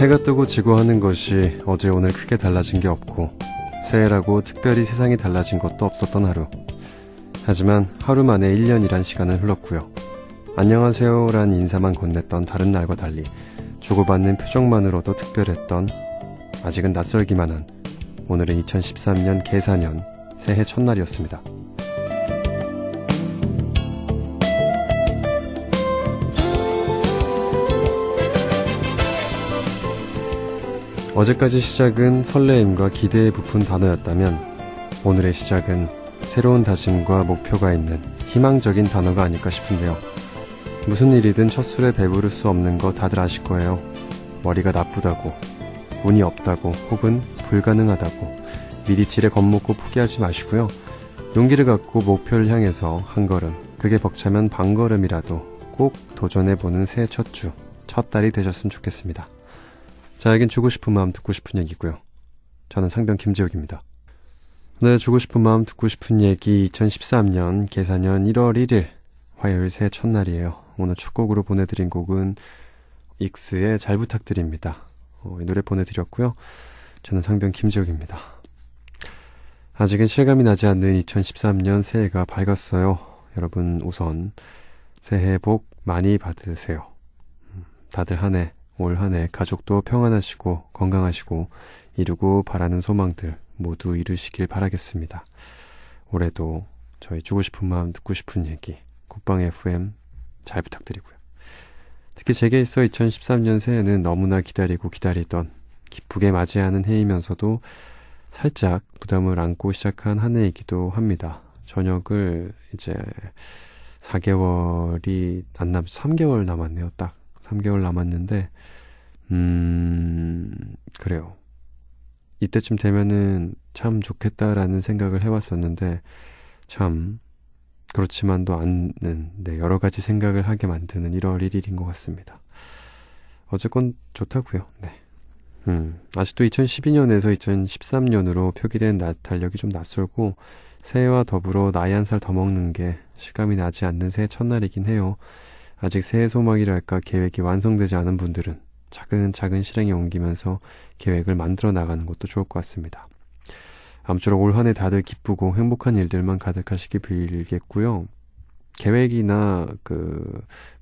해가 뜨고 지고 하는 것이 어제 오늘 크게 달라진 게 없고 새해라고 특별히 세상이 달라진 것도 없었던 하루. 하지만 하루 만에 1년이란 시간은 흘렀고요. 안녕하세요란 인사만 건넸던 다른 날과 달리 주고받는 표정만으로도 특별했던, 아직은 낯설기만 한 오늘은 2013년 개사년 새해 첫날이었습니다. 어제까지 시작은 설레임과 기대에 부푼 단어였다면 오늘의 시작은 새로운 다짐과 목표가 있는 희망적인 단어가 아닐까 싶은데요. 무슨 일이든 첫 술에 배부를 수 없는 거 다들 아실 거예요. 머리가 나쁘다고, 운이 없다고, 혹은 불가능하다고 미리 지레 겁먹고 포기하지 마시고요. 용기를 갖고 목표를 향해서 한 걸음, 그게 벅차면 반 걸음이라도 꼭 도전해보는 새해 첫 주, 첫 달이 되셨으면 좋겠습니다. 저에겐 주고 싶은 마음 듣고 싶은 얘기고요. 저는 상병 김지욱입니다. 네, 주고 싶은 마음 듣고 싶은 얘기 2013년 개사년 1월 1일 화요일 새해 첫날이에요. 오늘 첫 곡으로 보내드린 곡은 익스의 잘 부탁드립니다. 이 노래 보내드렸고요. 저는 상병 김지욱입니다. 아직은 실감이 나지 않는 2013년 새해가 밝았어요. 여러분 우선 새해 복 많이 받으세요. 다들 올 한 해 가족도 평안하시고 건강하시고 이루고 바라는 소망들 모두 이루시길 바라겠습니다. 올해도 저희 주고 싶은 마음 듣고 싶은 얘기 국방 FM 잘 부탁드리고요. 특히 제게 있어 2013년 새해는 너무나 기다리고 기다리던 기쁘게 맞이하는 해이면서도 살짝 부담을 안고 시작한 한 해이기도 합니다. 저녁을 이제 4개월이 안 3개월 남았네요. 딱 3개월 남았는데 그래요. 이때쯤 되면은 참 좋겠다라는 생각을 해왔었는데 참 그렇지만도 않는, 여러 가지 생각을 하게 만드는 1월 1일인 것 같습니다. 어쨌건 좋다고요. 네. 아직도 2012년에서 2013년으로 표기된 달력이 좀 낯설고 새해와 더불어 나이 한 살 더 먹는 게 실감이 나지 않는 새해 첫날이긴 해요. 아직 새해 소망이랄까 계획이 완성되지 않은 분들은 차근차근 실행에 옮기면서 계획을 만들어 나가는 것도 좋을 것 같습니다. 아무쪼록 올 한 해 다들 기쁘고 행복한 일들만 가득하시길 빌겠고요. 계획이나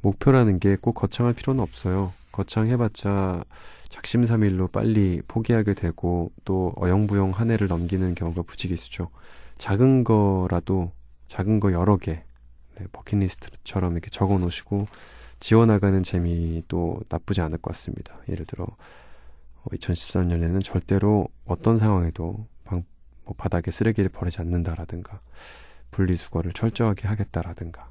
목표라는 게 꼭 거창할 필요는 없어요. 거창해봤자 작심삼일로 빨리 포기하게 되고 또 어영부영 한 해를 넘기는 경우가 부지기수죠. 작은 거라도 작은 거 여러 개 버킷리스트처럼 이렇게 적어 놓으시고 지워나가는 재미도 나쁘지 않을 것 같습니다. 예를 들어 2013년에는 절대로 어떤 상황에도 바닥에 쓰레기를 버리지 않는다라든가 분리수거를 철저하게 하겠다라든가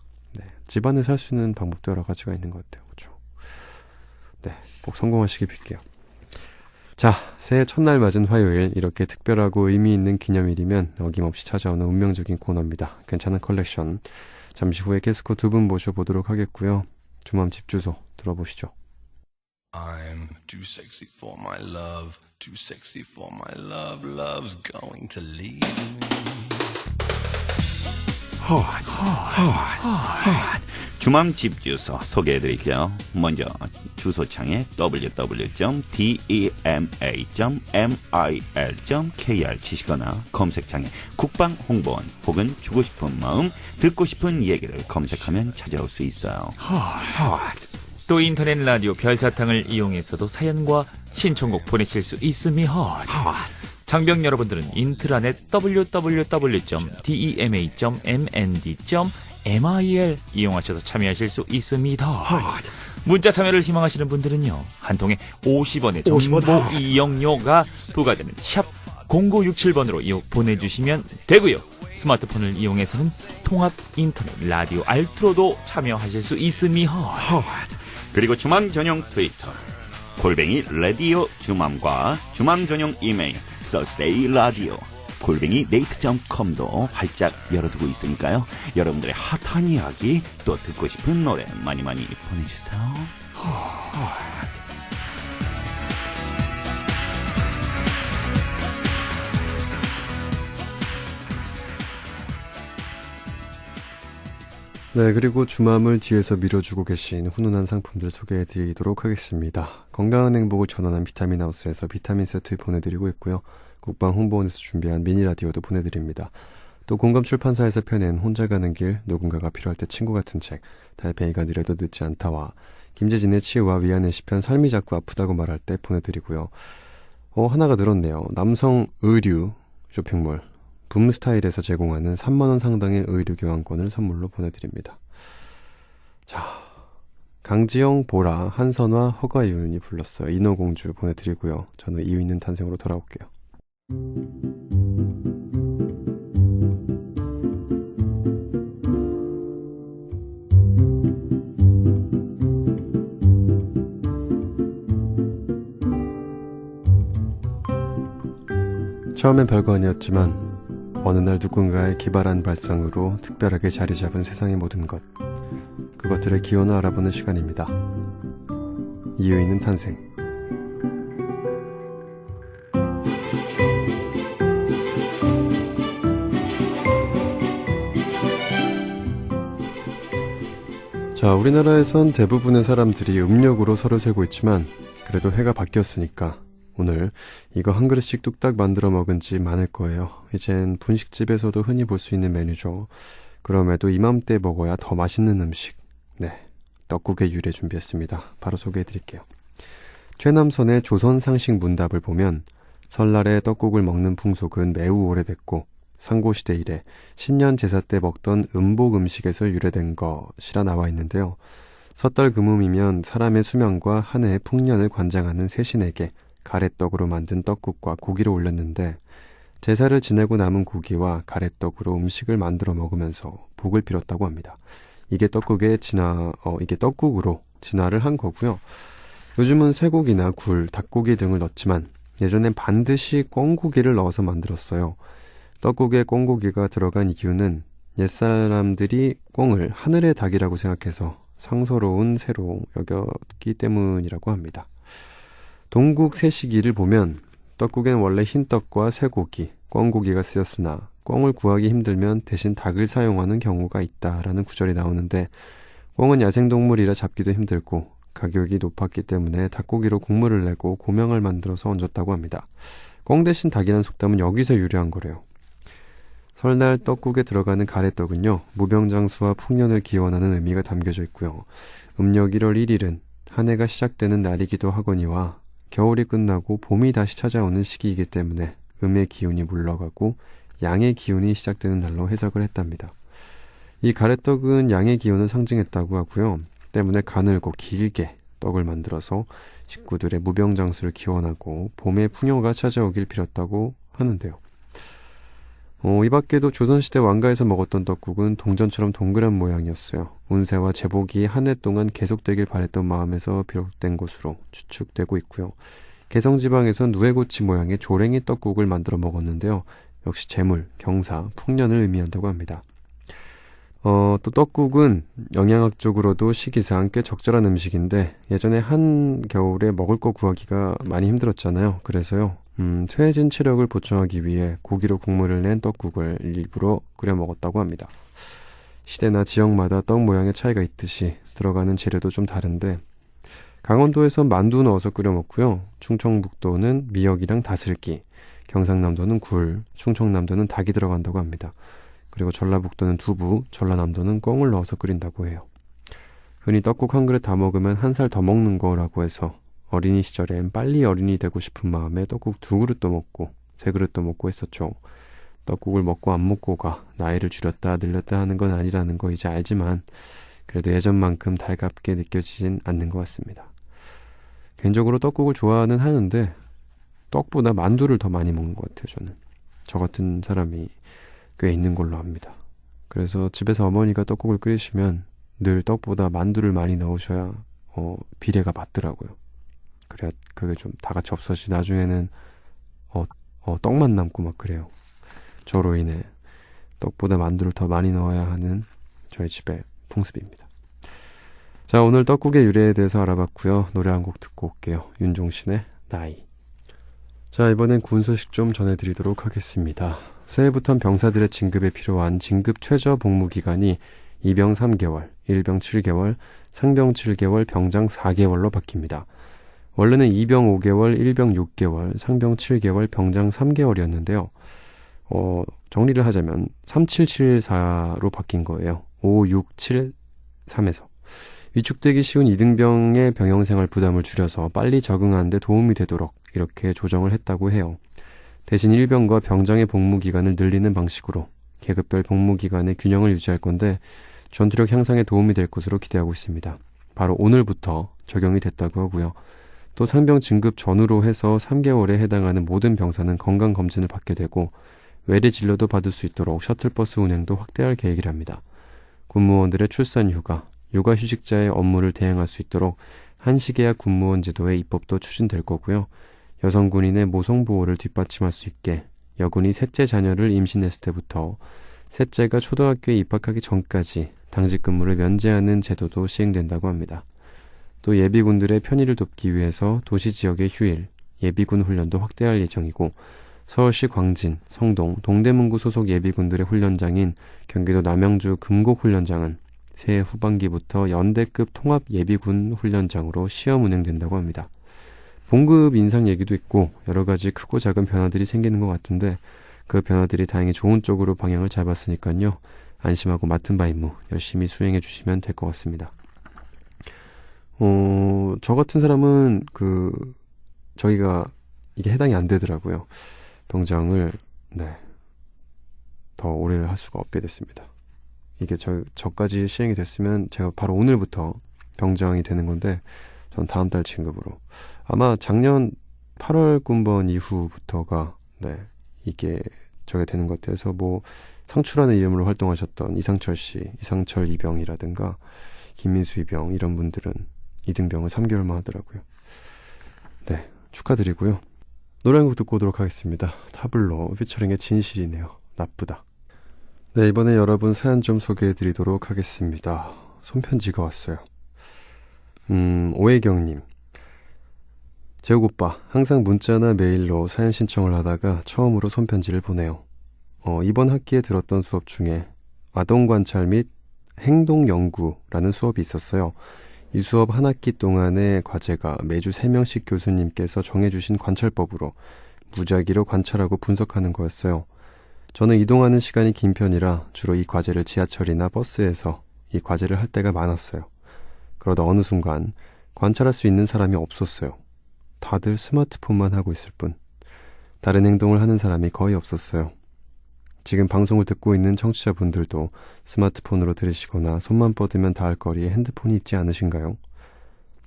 집안에 살 수 있는 방법도 여러 가지가 있는 것 같아요. 그렇죠? 네, 꼭 성공하시길 빌게요. 자, 새해 첫날 맞은 화요일, 이렇게 특별하고 의미 있는 기념일이면 어김없이 찾아오는 운명적인 코너입니다. 괜찮은 컬렉션. 잠시 후에 게스트 두 분 모셔보도록 하겠고요. 주맘 집 주소 들어보시죠. I'm too sexy for my love, too sexy for my love, love's going to leave me. 주맘 집 주소 소개해드릴게요. 먼저 주소창에 www.dema.mil.kr 치시거나 검색창에 국방홍보원 혹은 주고 싶은 마음, 듣고 싶은 얘기를 검색하면 찾아올 수 있어요. 또 인터넷 라디오 별사탕을 이용해서도 사연과 신청곡 보내실 수 있습니다. 장병 여러분들은 인트라넷 www.dema.mnd.mil 이용하셔서 참여하실 수 있습니다. 문자 참여를 희망하시는 분들은요, 한 통에 50원의 정보 이용료가 부과되는 샵 0967번으로 보내주시면 되고요. 스마트폰을 이용해서는 통합 인터넷 라디오 알트로도 참여하실 수 있습니다. 그리고 주맘 전용 트위터 골뱅이 라디오 주맘과 주맘 전용 이메일 서스데이 라디오 골뱅이 네이트.com도 활짝 열어두고 있으니까요. 여러분들의 핫한 이야기 또 듣고 싶은 노래 많이 많이 보내주세요. 네, 그리고 주맘을 뒤에서 밀어주고 계신 훈훈한 상품들 소개해드리도록 하겠습니다. 건강한 행복을 전하는 비타민 하우스에서 비타민 세트 보내드리고 있고요. 국방 홍보원에서 준비한 미니 라디오도 보내드립니다. 또 공감 출판사에서 펴낸 혼자 가는 길, 누군가가 필요할 때 친구 같은 책, 달팽이가 느려도 늦지 않다와 김재진의 치유와 위안의 시편 삶이 자꾸 아프다고 말할 때 보내드리고요. 하나가 늘었네요. 남성 의류 쇼핑몰 붐스타일에서 제공하는 3만원 상당의 의류 교환권을 선물로 보내드립니다. 자, 강지영, 보라, 한선화, 허가윤이 불렀어요. 인어공주 보내드리고요. 저는 이유 있는 탄생으로 돌아올게요. 처음엔 별거 아니었지만 어느 날 누군가의 기발한 발상으로 특별하게 자리 잡은 세상의 모든 것, 그것들의 기원을 알아보는 시간입니다. 이유 있는 탄생. 자, 우리나라에선 대부분의 사람들이 음력으로 설을 세고 있지만 그래도 해가 바뀌었으니까 오늘 이거 한 그릇씩 뚝딱 만들어 먹은 집 많을 거예요. 이젠 분식집에서도 흔히 볼 수 있는 메뉴죠. 그럼에도 이맘때 먹어야 더 맛있는 음식. 네, 떡국의 유래 준비했습니다. 바로 소개해드릴게요. 최남선의 조선상식 문답을 보면 설날에 떡국을 먹는 풍속은 매우 오래됐고 상고시대 이래 신년 제사 때 먹던 음복 음식에서 유래된 것이라 나와 있는데요. 섣달 금음이면 사람의 수명과 한 해의 풍년을 관장하는 세신에게 가래떡으로 만든 떡국과 고기를 올렸는데 제사를 지내고 남은 고기와 가래떡으로 음식을 만들어 먹으면서 복을 빌었다고 합니다. 이게 이게 떡국으로 진화를 한 거고요. 요즘은 쇠고기나 굴, 닭고기 등을 넣지만 예전엔 반드시 꿩고기를 넣어서 만들었어요. 떡국에 꿩고기가 들어간 이유는 옛사람들이 꿩을 하늘의 닭이라고 생각해서 상서로운 새로 여겼기 때문이라고 합니다. 동국 세시기를 보면 떡국엔 원래 흰떡과 쇠고기, 꿩고기가 쓰였으나 꿩을 구하기 힘들면 대신 닭을 사용하는 경우가 있다라는 구절이 나오는데 꿩은 야생동물이라 잡기도 힘들고 가격이 높았기 때문에 닭고기로 국물을 내고 고명을 만들어서 얹었다고 합니다. 꿩 대신 닭이라는 속담은 여기서 유래한 거래요. 설날 떡국에 들어가는 가래떡은요, 무병장수와 풍년을 기원하는 의미가 담겨져 있고요. 음력 1월 1일은 한 해가 시작되는 날이기도 하거니와 겨울이 끝나고 봄이 다시 찾아오는 시기이기 때문에 음의 기운이 물러가고 양의 기운이 시작되는 날로 해석을 했답니다. 이 가래떡은 양의 기운을 상징했다고 하고요. 때문에 가늘고 길게 떡을 만들어서 식구들의 무병장수를 기원하고 봄의 풍요가 찾아오길 빌었다고 하는데요. 이 밖에도 조선시대 왕가에서 먹었던 떡국은 동전처럼 동그란 모양이었어요. 운세와 제복이 한 해 동안 계속되길 바랬던 마음에서 비롯된 것으로 추측되고 있고요. 개성지방에선 누에고치 모양의 조랭이 떡국을 만들어 먹었는데요. 역시 재물, 경사, 풍년을 의미한다고 합니다. 또 떡국은 영양학적으로도 시기상 꽤 적절한 음식인데 예전에 한겨울에 먹을 거 구하기가 많이 힘들었잖아요. 그래서요. 쇠해진 체력을 보충하기 위해 고기로 국물을 낸 떡국을 일부러 끓여 먹었다고 합니다. 시대나 지역마다 떡 모양의 차이가 있듯이 들어가는 재료도 좀 다른데 강원도에선 만두 넣어서 끓여 먹고요. 충청북도는 미역이랑 다슬기, 경상남도는 굴, 충청남도는 닭이 들어간다고 합니다. 그리고 전라북도는 두부, 전라남도는 꿩을 넣어서 끓인다고 해요. 흔히 떡국 한 그릇 다 먹으면 한 살 더 먹는 거라고 해서 어린이 시절엔 빨리 어린이 되고 싶은 마음에 떡국 2그릇도 먹고 3그릇도 먹고 했었죠. 떡국을 먹고 안 먹고가 나이를 줄였다 늘렸다 하는 건 아니라는 거 이제 알지만 그래도 예전만큼 달갑게 느껴지진 않는 것 같습니다. 개인적으로 떡국을 좋아는 하는데 떡보다 만두를 더 많이 먹는 것 같아요. 저는 저 같은 사람이 꽤 있는 걸로 압니다. 그래서 집에서 어머니가 떡국을 끓이시면 늘 떡보다 만두를 많이 넣으셔야 비례가 맞더라고요. 그래야 그게 좀 다 같이 없어지지 나중에는 떡만 남고 막 그래요. 저로 인해 떡보다 만두를 더 많이 넣어야 하는 저희 집의 풍습입니다. 자, 오늘 떡국의 유래에 대해서 알아봤고요. 노래 한 곡 듣고 올게요. 윤종신의 나이. 자, 이번엔 군 소식 좀 전해드리도록 하겠습니다. 새해부턴 병사들의 진급에 필요한 진급 최저 복무 기간이 이병 3개월, 일병 7개월, 상병 7개월, 병장 4개월로 바뀝니다. 원래는 이병 5개월, 일병 6개월, 상병 7개월, 병장 3개월이었는데요. 정리를 하자면 3774로 바뀐 거예요. 5673에서. 위축되기 쉬운 이등병의 병영생활 부담을 줄여서 빨리 적응하는 데 도움이 되도록 이렇게 조정을 했다고 해요. 대신 일병과 병장의 복무기간을 늘리는 방식으로 계급별 복무기간의 균형을 유지할 건데 전투력 향상에 도움이 될 것으로 기대하고 있습니다. 바로 오늘부터 적용이 됐다고 하고요. 또 상병 진급 전후로 해서 3개월에 해당하는 모든 병사는 건강검진을 받게 되고 외래 진료도 받을 수 있도록 셔틀버스 운행도 확대할 계획이랍니다. 군무원들의 출산휴가, 육아휴직자의 업무를 대행할 수 있도록 한시계약 군무원 제도의 입법도 추진될 거고요. 여성 군인의 모성보호를 뒷받침할 수 있게 여군이 셋째 자녀를 임신했을 때부터 셋째가 초등학교에 입학하기 전까지 당직 근무를 면제하는 제도도 시행된다고 합니다. 또 예비군들의 편의를 돕기 위해서 도시지역의 휴일, 예비군 훈련도 확대할 예정이고 서울시 광진, 성동, 동대문구 소속 예비군들의 훈련장인 경기도 남양주 금곡훈련장은 새해 후반기부터 연대급 통합 예비군 훈련장으로 시험 운행된다고 합니다. 봉급 인상 얘기도 있고 여러 가지 크고 작은 변화들이 생기는 것 같은데 그 변화들이 다행히 좋은 쪽으로 방향을 잡았으니까요. 안심하고 맡은 바 임무 열심히 수행해 주시면 될 것 같습니다. 저 같은 사람은 저희가 이게 해당이 안 되더라고요. 병장을 더 오래를 할 수가 없게 됐습니다. 이게 저까지 시행이 됐으면 제가 바로 오늘부터 병장이 되는 건데 전 다음 달 진급으로 아마 작년 8월 군번 이후부터가 이게 저게 되는 것 같아서 상추라는 이름으로 활동하셨던 이상철 씨, 이상철 이병이라든가 김민수 이병 이런 분들은 이등병을 3개월만 하더라고요. 네, 축하드리고요. 노래 한 곡 듣고 오도록 하겠습니다. 타블로 피처링의 진실이네요. 나쁘다. 네, 이번에 여러분 사연 좀 소개해드리도록 하겠습니다. 손편지가 왔어요. 오혜경님. 재욱 오빠, 항상 문자나 메일로 사연 신청을 하다가 처음으로 손편지를 보내요. 이번 학기에 들었던 수업 중에 아동관찰 및 행동연구라는 수업이 있었어요. 이 수업 한 학기 동안의 과제가 매주 3명씩 교수님께서 정해주신 관찰법으로 무작위로 관찰하고 분석하는 거였어요. 저는 이동하는 시간이 긴 편이라 주로 이 과제를 지하철이나 버스에서 이 과제를 할 때가 많았어요. 그러다 어느 순간 관찰할 수 있는 사람이 없었어요. 다들 스마트폰만 하고 있을 뿐. 다른 행동을 하는 사람이 거의 없었어요. 지금 방송을 듣고 있는 청취자분들도 스마트폰으로 들으시거나 손만 뻗으면 닿을 거리에 핸드폰이 있지 않으신가요?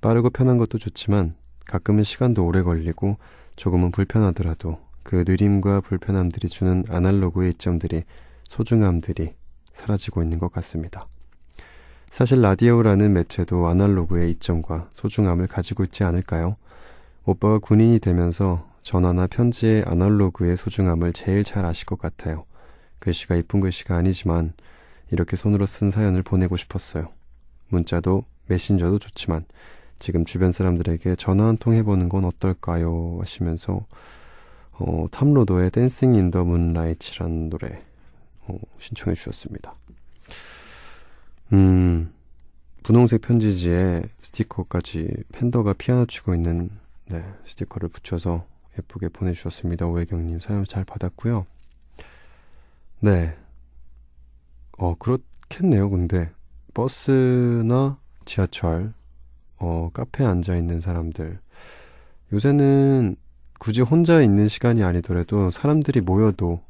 빠르고 편한 것도 좋지만 가끔은 시간도 오래 걸리고 조금은 불편하더라도 그 느림과 불편함들이 주는 아날로그의 이점들이, 소중함들이 사라지고 있는 것 같습니다. 사실 라디오라는 매체도 아날로그의 이점과 소중함을 가지고 있지 않을까요? 오빠가 군인이 되면서 전화나 편지의 아날로그의 소중함을 제일 잘 아실 것 같아요. 글씨가 이쁜 글씨가 아니지만 이렇게 손으로 쓴 사연을 보내고 싶었어요. 문자도 메신저도 좋지만 지금 주변 사람들에게 전화 한 통 해보는 건 어떨까요? 하시면서 탐로도의 댄싱 인 더 문라이트라는 노래 신청해 주셨습니다. 분홍색 편지지에 스티커까지 팬더가 피아노 치고 있는 스티커를 붙여서 예쁘게 보내주셨습니다. 오혜경님 사연 잘 받았고요. 네, 그렇겠네요. 근데 버스나 지하철, 카페에 앉아있는 사람들, 요새는 굳이 혼자 있는 시간이 아니더라도 사람들이 모여도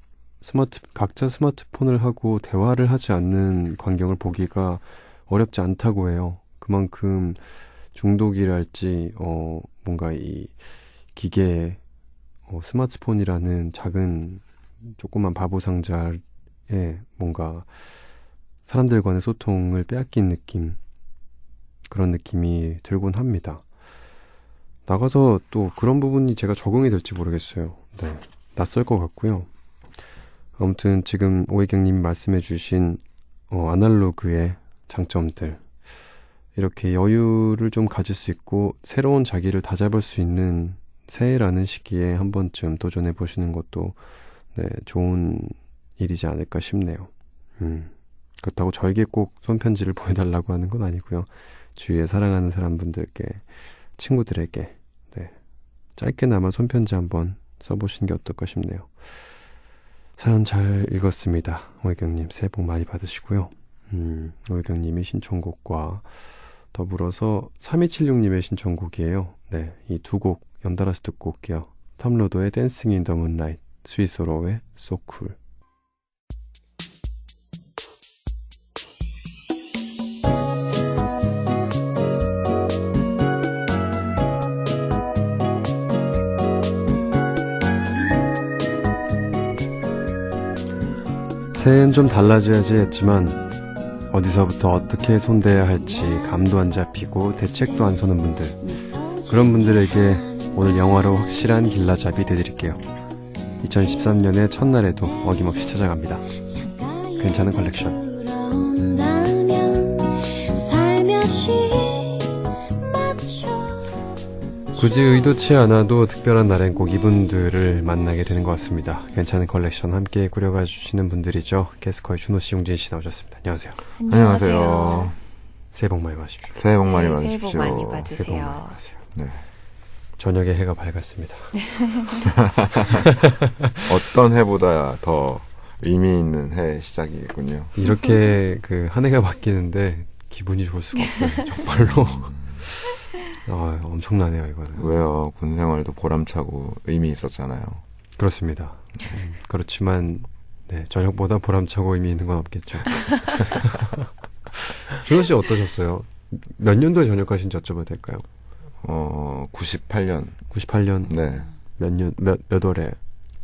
각자 스마트폰을 하고 대화를 하지 않는 광경을 보기가 어렵지 않다고 해요. 그만큼 중독이랄지 뭔가 이 기계에 스마트폰이라는 작은 조그만 바보 상자에 뭔가 사람들 간의 소통을 빼앗긴 느낌, 그런 느낌이 들곤 합니다. 나가서 또 그런 부분이 제가 적응이 될지 모르겠어요. 네, 낯설 것 같고요. 아무튼 지금 오혜경님이 말씀해 주신 아날로그의 장점들, 이렇게 여유를 좀 가질 수 있고 새로운 자기를 다잡을 수 있는 새해라는 시기에 한 번쯤 도전해 보시는 것도 좋은 일이지 않을까 싶네요. 그렇다고 저에게 꼭 손편지를 보내달라고 하는 건 아니고요. 주위에 사랑하는 사람분들께, 친구들에게 네, 짧게나마 손편지 한번 써보시는 게 어떨까 싶네요. 사연 잘 읽었습니다. 오혜경님 새해 복 많이 받으시고요. 오혜경님이 신청곡과 더불어서 3276님의 신청곡이에요. 네, 이 두 곡 연달아서 듣고 올게요. 텀로더의 댄싱 인 더 문라이트, 스위스로의 So Cool. 새해엔 좀 달라져야지 했지만 어디서부터 어떻게 손대야 할지 감도 안 잡히고 대책도 안 서는 분들, 그런 분들에게 오늘 영화로 확실한 길라잡이 되드릴게요. 2013년의 첫날에도 어김없이 찾아갑니다. 괜찮은 컬렉션. 굳이 의도치 않아도 특별한 날엔 꼭 이분들을 만나게 되는 것 같습니다. 괜찮은 컬렉션 함께 꾸려가 주시는 분들이죠. 게스커의 준호씨, 용진씨 나오셨습니다. 안녕하세요. 안녕하세요. 새해 복 많이 받으십시오. 새해 복 많이 네, 받으십시오. 새해 복 많이 새해 복 많이 받으세요. 받으세요. 네. 저녁에 해가 밝았습니다. 어떤 해보다 더 의미 있는 해 시작이군요. 이렇게 한 해가 바뀌는데 기분이 좋을 수가 없어요. 정말로. 엄청나네요, 이거는. 왜요? 군 생활도 보람차고 의미 있었잖아요. 그렇습니다. 그렇지만 네, 저녁보다 보람차고 의미 있는 건 없겠죠. 준호 씨 어떠셨어요? 몇 년도에 전역하신지 여쭤봐도 될까요? 98년. 98년 네. 몇 월에?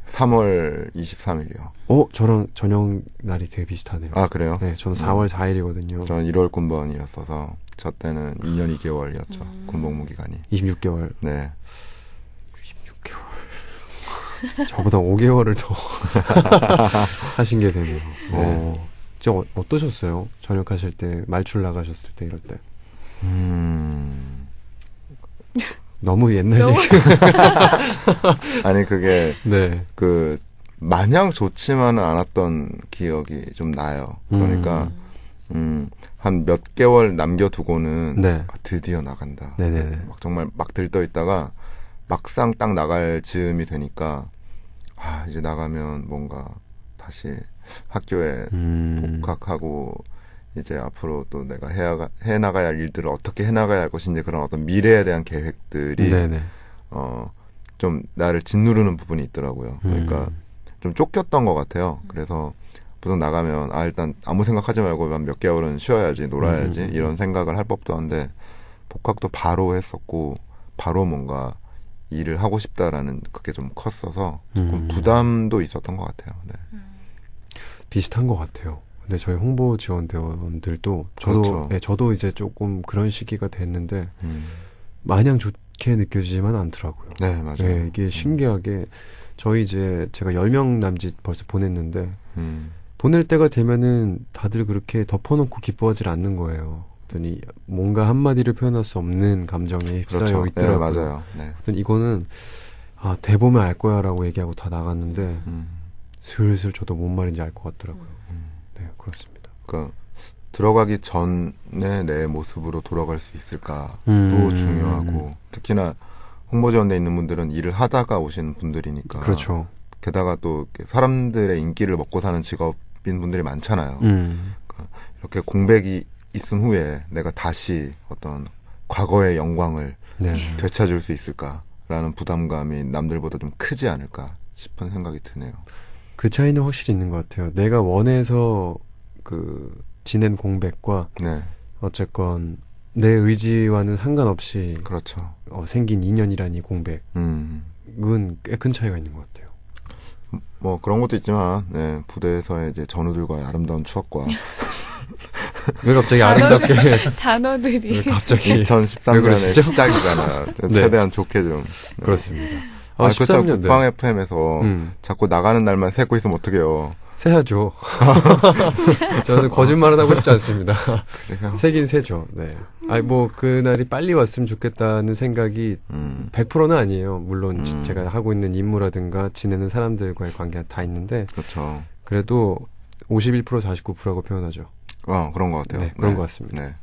3월 23일이요. 저랑 저녁 날이 되게 비슷하네요. 아, 그래요? 네, 저는 4월 4일이거든요. 저는 1월 군번이었어서 저 때는 2년 2개월이었죠. 군복무 기간이. 26개월. 네. 26개월. 저보다 5개월을 더 하신 게 되네요. 네. 어떠셨어요? 전역하실 때, 말출 나가셨을 때, 이럴 때. 너무 옛날 얘기. 아니, 그게, 네. 마냥 좋지만은 않았던 기억이 좀 나요. 그러니까, 한 몇 개월 남겨두고는, 네. 드디어 나간다. 네네네. 막 정말 막 들떠 있다가, 막상 딱 나갈 즈음이 되니까, 이제 나가면 뭔가 다시 학교에 복학하고, 이제 앞으로 또 내가 해나가야 할 일들을 어떻게 해나가야 할 것인지 그런 어떤 미래에 대한 계획들이, 네네. 좀 나를 짓누르는 부분이 있더라고요. 그러니까 좀 쫓겼던 것 같아요. 그래서 보통 나가면 일단 아무 생각하지 말고 몇 개월은 쉬어야지, 놀아야지 이런 생각을 할 법도 한데 복학도 바로 했었고 바로 뭔가 일을 하고 싶다라는 그게 좀 컸어서 조금 부담도 있었던 것 같아요. 네. 비슷한 것 같아요. 근데 저희 홍보 지원대원들도 그렇죠. 저도 이제 조금 그런 시기가 됐는데 마냥 좋게 느껴지지만 않더라고요. 네, 맞아요. 네, 이게 신기하게 저희 제가 10명 남짓 벌써 보냈는데 보낼 때가 되면은 다들 그렇게 덮어놓고 기뻐하지 않는 거예요. 그랬더니 뭔가 한마디를 표현할 수 없는 감정에 휩싸여 그렇죠. 있더라고요. 네, 맞아요. 네. 그랬더니 이거는 돼보면 알 거야 라고 얘기하고 다 나갔는데 슬슬 저도 뭔 말인지 알 것 같더라고요. 네, 그렇습니다. 그러니까 들어가기 전에 내 모습으로 돌아갈 수 있을까도 중요하고 특히나 홍보지원대에 있는 분들은 일을 하다가 오시는 분들이니까 그렇죠. 게다가 또 사람들의 인기를 먹고 사는 직업인 분들이 많잖아요. 그러니까 이렇게 공백이 있은 후에 내가 다시 어떤 과거의 영광을 네. 되찾을 수 있을까라는 부담감이 남들보다 좀 크지 않을까 싶은 생각이 드네요. 그 차이는 확실히 있는 것 같아요. 내가 원해서 지낸 공백과 네, 어쨌건 내 의지와는 상관없이 그렇죠. 생긴 인연이란 이 공백은 음. 꽤 큰 차이가 있는 것 같아요. 뭐 그런 것도 있지만 네, 부대에서의 이제 전우들과의 아름다운 추억과 왜 갑자기 아름답게 단어들이. 왜 갑자기 왜 2013년의 그러시죠? 시작이잖아요. 네. 최대한 좋게 좀. 네. 그렇습니다. 그렇죠. 13년 국방 FM에서 자꾸 나가는 날만 세고 있으면 어떡해요. 세야죠. 저는 거짓말은 하고 싶지 않습니다. 그래요? 세긴 세죠. 네. 그날이 빨리 왔으면 좋겠다는 생각이 100%는 아니에요. 물론 제가 하고 있는 임무라든가 지내는 사람들과의 관계가 다 있는데 그렇죠. 그래도 51% 49%라고 표현하죠. 그런 것 같아요. 네, 그런 것 같습니다. 네.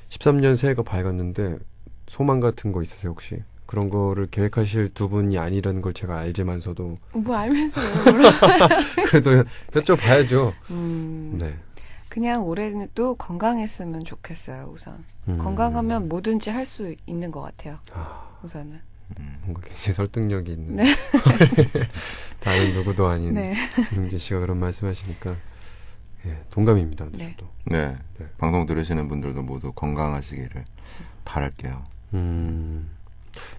13년 새해가 밝았는데 소망 같은 거 있으세요 혹시? 그런 거를 계획하실 두 분이 아니라는 걸 제가 알지만서도 뭐 알면서 왜 물어? 그래도 여쭤봐야죠. 네. 그냥 올해는 또 건강했으면 좋겠어요. 우선 건강하면 뭐든지 할 수 있는 것 같아요. 우선은. 뭔가 굉장히 설득력이 있는. 네. 다른 누구도 아닌 네. 김용진 씨가 그런 말씀하시니까 예, 동감입니다. 네. 저도. 네. 네. 방송 들으시는 분들도 모두 건강하시기를 바랄게요.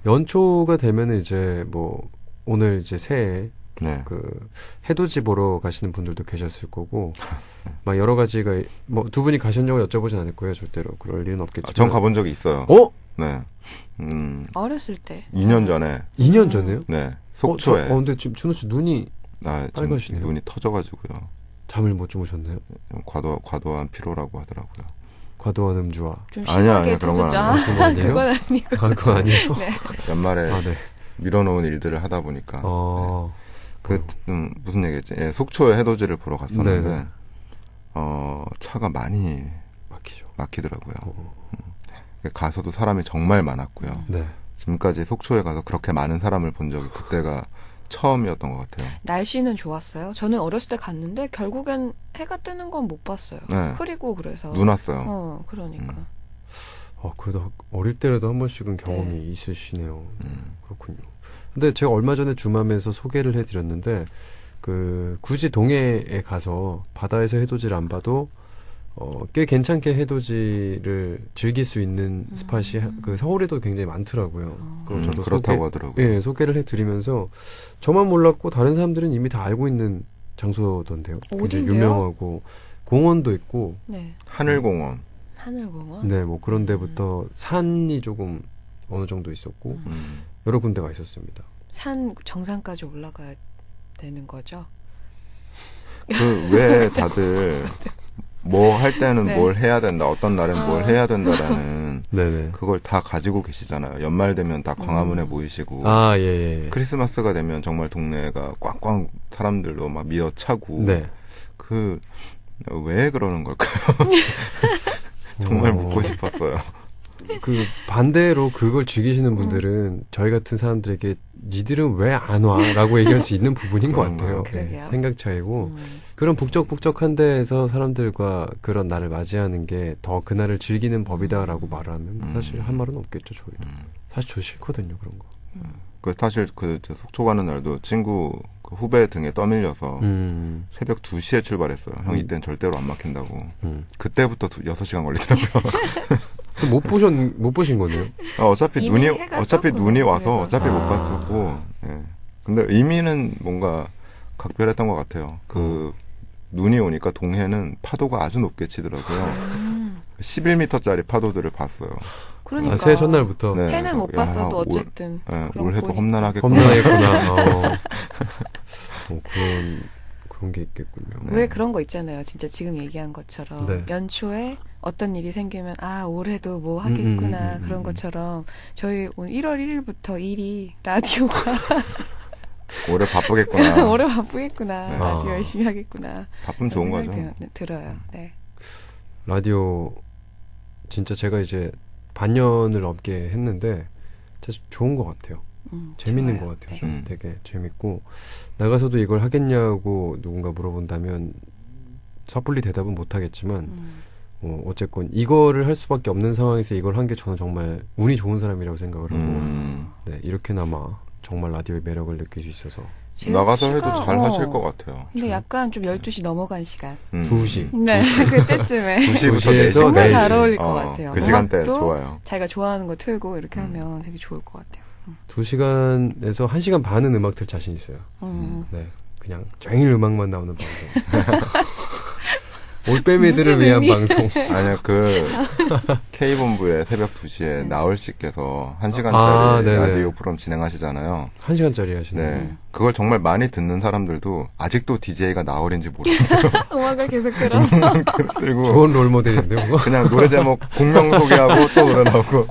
연초가 되면은 이제 뭐 오늘 이제 새해 네. 그 해돋이 보러 가시는 분들도 계셨을 거고 막 여러 가지가 뭐 두 분이 가셨냐고 여쭤보진 않을 거예요. 절대로 그럴 일은 없겠지만. 전 가본 적이 있어요. 어? 네. 어렸을 때. 2년 전에 2년 전에요? 네. 속초에 근데 지금 준호 씨 눈이 좀 빨가시네요. 눈이 터져가지고요. 잠을 못 주무셨나요? 좀 과도한 피로라고 하더라고요. 과도한 음주와. 좀 아니야, 심하게 그런 건 드셨죠? 아니에요. 그건 아니에요? 그건 아니고. 그거 아니에요? 네. 연말에 아, 네. 밀어놓은 일들을 하다 보니까 무슨 얘기했지? 예, 속초에 해돋이를 보러 갔었는데 네네. 차가 많이 막히죠. 막히더라고요. 가서도 사람이 정말 많았고요. 네. 지금까지 속초에 가서 그렇게 많은 사람을 본 적이 그때가 처음이었던 것 같아요. 날씨는 좋았어요. 저는 어렸을 때 갔는데 결국엔 해가 뜨는 건 못 봤어요. 네. 흐리고 그래서. 눈 왔어요. 그러니까. 그래도 어릴 때라도 한 번씩은 경험이 있으시네요. 그렇군요. 근데 제가 얼마 전에 주맘에서 소개를 해드렸는데 굳이 동해에 가서 바다에서 해돋이를 안 봐도 꽤 괜찮게 해돋이를 즐길 수 있는 스팟이 서울에도 굉장히 많더라고요. 그걸 저도 그렇다고 하더라고요. 예, 소개를 해드리면서 저만 몰랐고 다른 사람들은 이미 다 알고 있는 장소던데요. 굉장히 어딘데요? 유명하고 공원도 있고, 네. 하늘공원. 하늘공원. 네, 뭐 그런 데부터 산이 조금 어느 정도 있었고 여러 군데가 있었습니다. 산 정상까지 올라가야 되는 거죠? 왜 다들 뭐 할 때는 네. 뭘 해야 된다, 어떤 날엔 뭘 해야 된다라는 네네. 그걸 다 가지고 계시잖아요. 연말 되면 다 광화문에 모이시고 아, 예, 예. 크리스마스가 되면 정말 동네가 꽝꽝 사람들로 막 미어차고 네. 왜 그러는 걸까요? 정말 묻고 싶었어요. 반대로 그걸 즐기시는 분들은 저희 같은 사람들에게 니들은 왜 안 와? 라고 얘기할 수 있는 부분인 것 같아요. 그러게요. 생각 차이고 그런 북적북적한 데에서 사람들과 그런 날을 맞이하는 게 더 그날을 즐기는 법이다라고 말을 하면 사실 할 말은 없겠죠. 저희도. 사실 저 싫거든요. 그런 거. 사실 저 속초 가는 날도 친구 후배 등에 떠밀려서 새벽 2시에 출발했어요. 형 이땐 절대로 안 막힌다고. 그때부터 6시간 걸리더라고요. 못 보신 거네요. 어차피 이미 눈이 해가 어차피 떴구나, 눈이 와서 그래서. 어차피 못 봤었고. 예. 근데 의미는 뭔가 각별했던 것 같아요. 눈이 오니까 동해는 파도가 아주 높게 치더라고요. 11m짜리 파도들을 봤어요. 그러니까. 새해 첫날부터. 네. 해는 못 야, 봤어도 어쨌든. 그런 올해도 보니까. 험난하겠구나. 험난하겠구나. 그런 게 있겠군요. 왜 그런 거 있잖아요. 진짜 지금 얘기한 것처럼 네. 연초에 어떤 일이 생기면 올해도 뭐 하겠구나 그런 것처럼 저희 오늘 1월 1일부터 일이 라디오가 올해 바쁘겠구나. 올해 바쁘겠구나. 네. 라디오 열심히 하겠구나. 바쁘면 좋은 그런 거죠. 생각이 들어요. 네. 라디오 진짜 제가 이제 반년을 넘게 했는데 진짜 좋은 것 같아요. 재밌는 좋아요. 것 같아요. 네. 좀 되게 재밌고 나가서도 이걸 하겠냐고 누군가 물어본다면 섣불리 대답은 못하겠지만 어쨌건 이거를 할 수밖에 없는 상황에서 이걸 한 게 저는 정말 운이 좋은 사람이라고 생각을 하고 네, 이렇게나마 정말 라디오의 매력을 느낄 수 있어서 나가서 해도 시간, 잘 하실 것 같아요. 근데 약간 좀 12시 넘어간 시간. 2시 네, 그때쯤에 2시부터 4시. 정말 잘 4시. 어울릴 것 같아요. 그 시간대 음악도 좋아요. 자기가 좋아하는 거 틀고 이렇게 하면 되게 좋을 것 같아요. 2시간에서 1시간 반은 음악 들 자신 있어요. 네, 그냥 종일 음악만 나오는 방송. 올빼미들을 무슨 위한 의미? 방송. 아니요, K본부에 새벽 2시에 나얼 씨께서 1시간짜리 아, 네네. 라디오 프로그램 진행하시잖아요. 1시간짜리 하시는 네. 그걸 정말 많이 듣는 사람들도 아직도 DJ가 나얼인지 모르고 음악을 계속 들어서 들고 좋은 롤모델인데 그거? 그냥 노래 제목 공명 소개하고 또 노래 나오고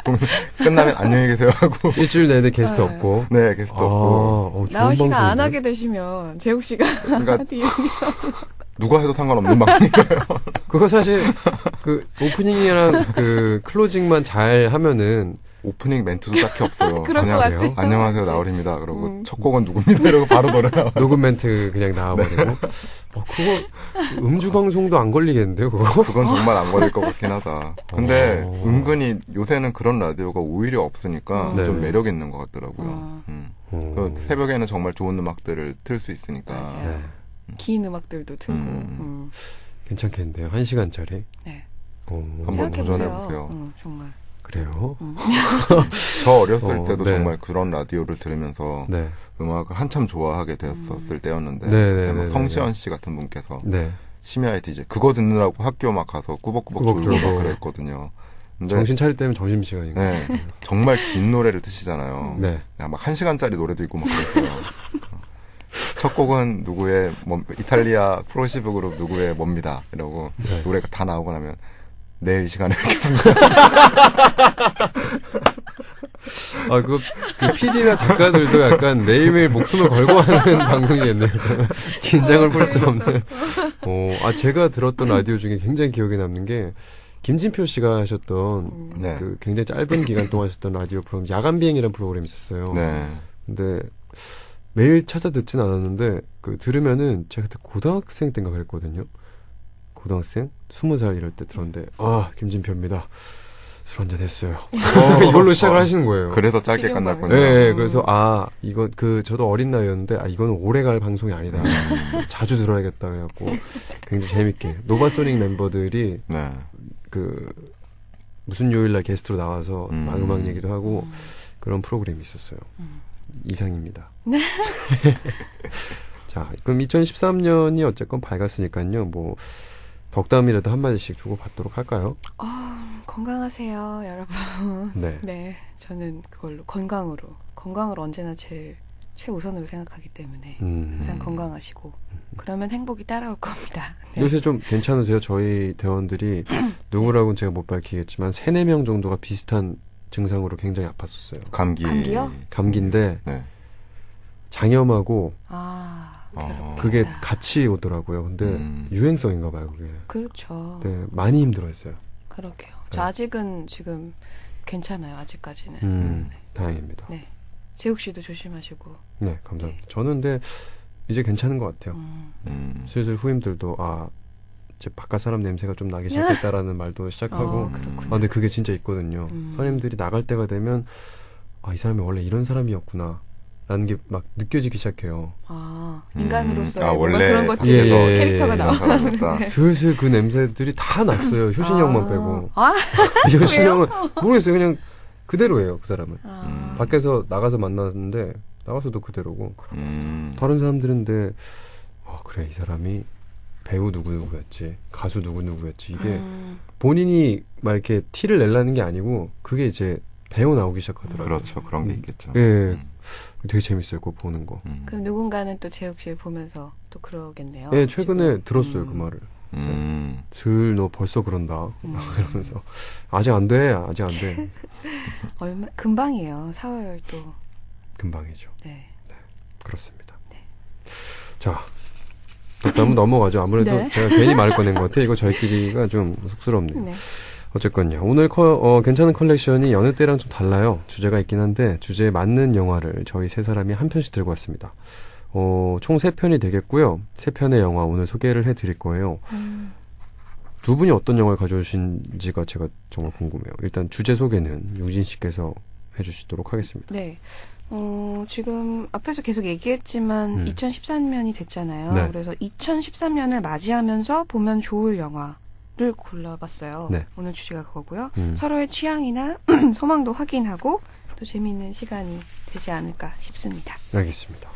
끝나면 안녕히 계세요 하고 일주일 내내 게스트 네. 없고. 네, 게스트 없고 좋은 나올 씨가 안 방송인데요? 하게 되시면 재욱 씨가 그러니까 뒤에 누가 해도 상관없는 방송이에요. 그거 사실 그 오프닝이랑 그 클로징만 잘 하면은 오프닝 멘트도 딱히 없어요. 그럴 것 그냥 같아요. 안녕하세요, 나얼입니다. 그러고 첫 곡은 누굽니다. 이러고 바로 노래 나와요. 녹음 멘트 그냥 나와버리고. 그거 음주 방송도 안 걸리겠는데요, 그거? 그건 정말 안 걸릴 것 같긴 하다. 근데 어. 은근히 요새는 그런 라디오가 오히려 없으니까 네. 좀 매력 있는 것 같더라고요. 어. 그 새벽에는 정말 좋은 음악들을 틀 수 있으니까. 맞아요. 네. 긴 음악들도 틀고. 괜찮겠는데요, 1시간짜리. 네. 한번 생각해보세요. 도전해보세요. 정말. 그래요? 저 어렸을 때도 네. 정말 그런 라디오를 들으면서 네. 음악을 한참 좋아하게 되었을 때였는데 네, 막 네, 성시현 씨 같은 분께서 네. 심야의 DJ 그거 듣느라고 학교 막 가서 꾸벅꾸벅 졸고 졸고. 막 그랬거든요. 근데 정신 차릴 때면 점심시간이고. 네, 정말 긴 노래를 트시잖아요. 네. 막 1시간짜리 노래도 있고 막 그랬어요. 첫 곡은 누구의 이탈리아 프로시브 그룹 누구의 뭡니다. 이러고 네. 노래가 다 나오고 나면 내일 이 시간에 이렇게 그 PD나 작가들도 약간 매일매일 목숨을 걸고 하는 방송이겠네요. 긴장을 풀 수 없는. 제가 들었던 라디오 중에 굉장히 기억에 남는 게, 김진표 씨가 하셨던, 네. 그 굉장히 짧은 기간 동안 하셨던 라디오 프로그램, 야간 비행이라는 프로그램이 있었어요. 네. 근데, 매일 찾아 듣진 않았는데, 들으면은, 제가 그때 고등학생 때인가 그랬거든요. 고등학생? 20살 이럴 때 들었는데, 김진표입니다. 술 한잔 했어요. 이걸로 시작을 하시는 거예요. 그래서 짧게 기존 끝났군요. 네, 그래서 저도 어린 나이였는데 이거는 오래 갈 방송이 아니다. 자주 들어야겠다 그래갖고 굉장히 재밌게 노바소닉 멤버들이 네. 무슨 요일날 게스트로 나와서 막 음악 얘기도 하고 음. 그런 프로그램이 있었어요. 이상입니다. 자, 그럼 2013년이 어쨌건 밝았으니까요. 뭐 덕담이라도 한마디씩 주고 받도록 할까요? 건강하세요, 여러분. 네. 네, 저는 그걸로 건강을 언제나 제일 최우선으로 생각하기 때문에 항상 건강하시고 그러면 행복이 따라올 겁니다. 네. 요새 좀 괜찮으세요? 저희 대원들이 누구라고는 제가 못 밝히겠지만 3-4명 정도가 비슷한 증상으로 굉장히 아팠었어요. 감기요? 감기인데 네. 장염하고 괴롭겠다. 그게 같이 오더라고요. 근데 유행성인가 봐요, 그게. 그렇죠. 네, 많이 힘들어했어요. 그러게요. 저 아직은 지금 괜찮아요. 아직까지는. 네. 다행입니다. 네. 재욱 씨도 조심하시고. 네, 감사합니다. 저는 근데 이제 괜찮은 것 같아요. 슬슬 후임들도 이제 바깥 사람 냄새가 좀 나기 시작했다라는 말도 시작하고. 그렇구나. 근데 그게 진짜 있거든요. 선임들이 나갈 때가 되면 이 사람이 원래 이런 사람이었구나. 라는 게 막 느껴지기 시작해요. 인간으로서의 뭔가 원래 그런 것들이 예, 캐릭터가 예. 나오나 네. 슬슬 그 냄새들이 다 났어요. 효신이 형만 빼고. 아, 효신이 형은 모르겠어요. 그냥 그대로예요. 그 사람은. 아. 밖에서 나가서 만났는데 나가서도 그대로고. 다른 사람들인데 그래 이 사람이 배우 누구누구였지. 가수 누구누구였지. 이게 본인이 막 이렇게 티를 내려는 게 아니고 그게 이제 배우 나오기 시작하더라고요. 그렇죠. 그런 게 있겠죠. 예. 되게 재밌어요. 그거 보는 거. 그럼 누군가는 또 재욱 씨를 보면서 또 그러겠네요. 예, 최근에 지금. 들었어요. 그 말을. 슬 너 벌써 그런다. 이러면서 아직 안 돼. 아직 안 돼. 금방이에요. 4월 또. 금방이죠. 네. 그렇습니다. 자, 덕담은 넘어가죠. 아무래도 네. 제가 괜히 말을 꺼낸 것 같아요. 이거 저희끼리가 좀 쑥스럽네요. 네. 어쨌건요. 오늘 괜찮은 컬렉션이 여느 때랑 좀 달라요. 주제가 있긴 한데 주제에 맞는 영화를 저희 세 사람이 한 편씩 들고 왔습니다. 총 3편이 되겠고요. 3편의 영화 오늘 소개를 해드릴 거예요. 두 분이 어떤 영화를 가져오신지가 제가 정말 궁금해요. 일단 주제 소개는 유진 씨께서 해주시도록 하겠습니다. 네. 지금 앞에서 계속 얘기했지만 2013년이 됐잖아요. 네. 그래서 2013년을 맞이하면서 보면 좋을 영화를 골라봤어요. 네. 오늘 주제가 그거고요. 서로의 취향이나 소망도 확인하고 또 재미있는 시간이 되지 않을까 싶습니다. 알겠습니다.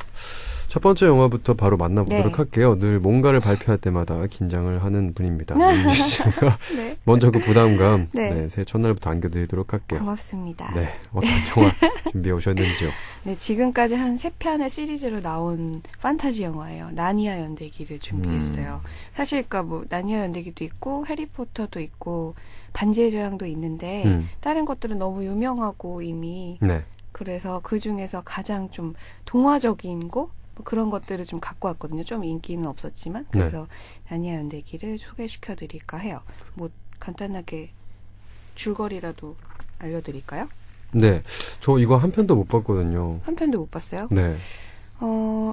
첫 번째 영화부터 바로 만나보도록 네. 할게요. 늘 뭔가를 발표할 때마다 긴장을 하는 분입니다. 윤지 씨가 네. 먼저 그 부담감 네. 새해 첫날부터 안겨드리도록 할게요. 고맙습니다. 네, 어떤 영화 준비해 오셨는지요? 네, 지금까지 한 3편의 시리즈로 나온 판타지 영화예요. 나니아 연대기를 준비했어요. 사실 나니아 연대기도 있고 해리포터도 있고 반지의 제왕도 있는데 다른 것들은 너무 유명하고 이미 네. 그래서 그 중에서 가장 좀 동화적인 거 뭐 그런 것들을 좀 갖고 왔거든요. 좀 인기는 없었지만 그래서 나니아 연대기를 소개시켜 드릴까 해요. 뭐 간단하게 줄거리라도 알려드릴까요? 네, 저 이거 한 편도 못 봤거든요. 한 편도 못 봤어요. 네.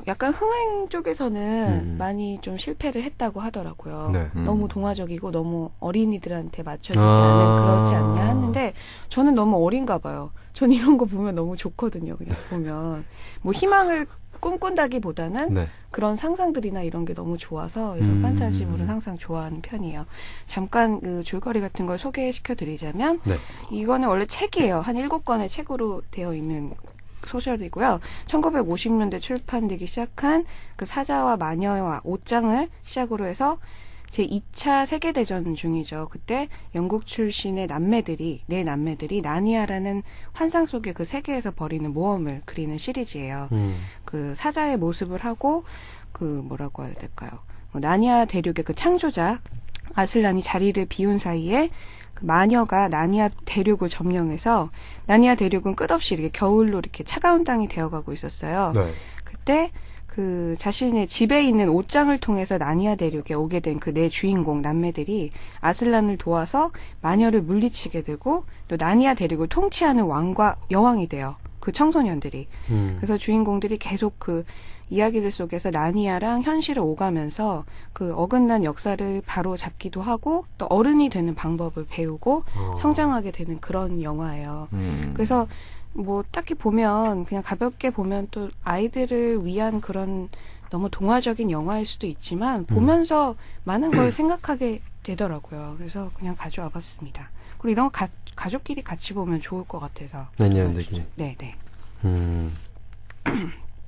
약간 흥행 쪽에서는 많이 좀 실패를 했다고 하더라고요. 네. 너무 동화적이고 너무 어린이들한테 맞춰지지 않은 그렇지 않냐 하는데 저는 너무 어린가 봐요. 전 이런 거 보면 너무 좋거든요. 그냥 보면 뭐 희망을 꿈꾼다기보다는 네. 그런 상상들이나 이런 게 너무 좋아서 이런 판타지물은 항상 좋아하는 편이에요. 잠깐 그 줄거리 같은 걸 소개시켜 드리자면 네. 이거는 원래 책이에요. 한 7권의 책으로 되어 있는 소설이고요. 1950년대 출판되기 시작한 그 사자와 마녀와 옷장을 시작으로 해서 제2차 세계대전 중이죠. 그때 영국 출신의 남매들이, 네 남매들이 나니아라는 환상 속의 그 세계에서 벌이는 모험을 그리는 시리즈예요. 그 사자의 모습을 하고 그 뭐라고 해야 될까요? 나니아 대륙의 그 창조자 아슬란이 자리를 비운 사이에 그 마녀가 나니아 대륙을 점령해서 나니아 대륙은 끝없이 이렇게 겨울로 이렇게 차가운 땅이 되어가고 있었어요. 네. 그때 그 자신의 집에 있는 옷장을 통해서 나니아 대륙에 오게 된 그 네 주인공 남매들이 아슬란을 도와서 마녀를 물리치게 되고 또 나니아 대륙을 통치하는 왕과 여왕이 돼요. 그 청소년들이. 그래서 주인공들이 계속 그 이야기들 속에서 나니아랑 현실을 오가면서 그 어긋난 역사를 바로 잡기도 하고 또 어른이 되는 방법을 배우고 성장하게 되는 그런 영화예요. 그래서 뭐 딱히 보면 그냥 가볍게 보면 또 아이들을 위한 그런 너무 동화적인 영화일 수도 있지만 보면서 많은 걸 생각하게 되더라고요. 그래서 그냥 가져와 봤습니다. 그리고 이런 거 가족끼리 같이 보면 좋을 것 같아서. 나니아 연대기. 네네.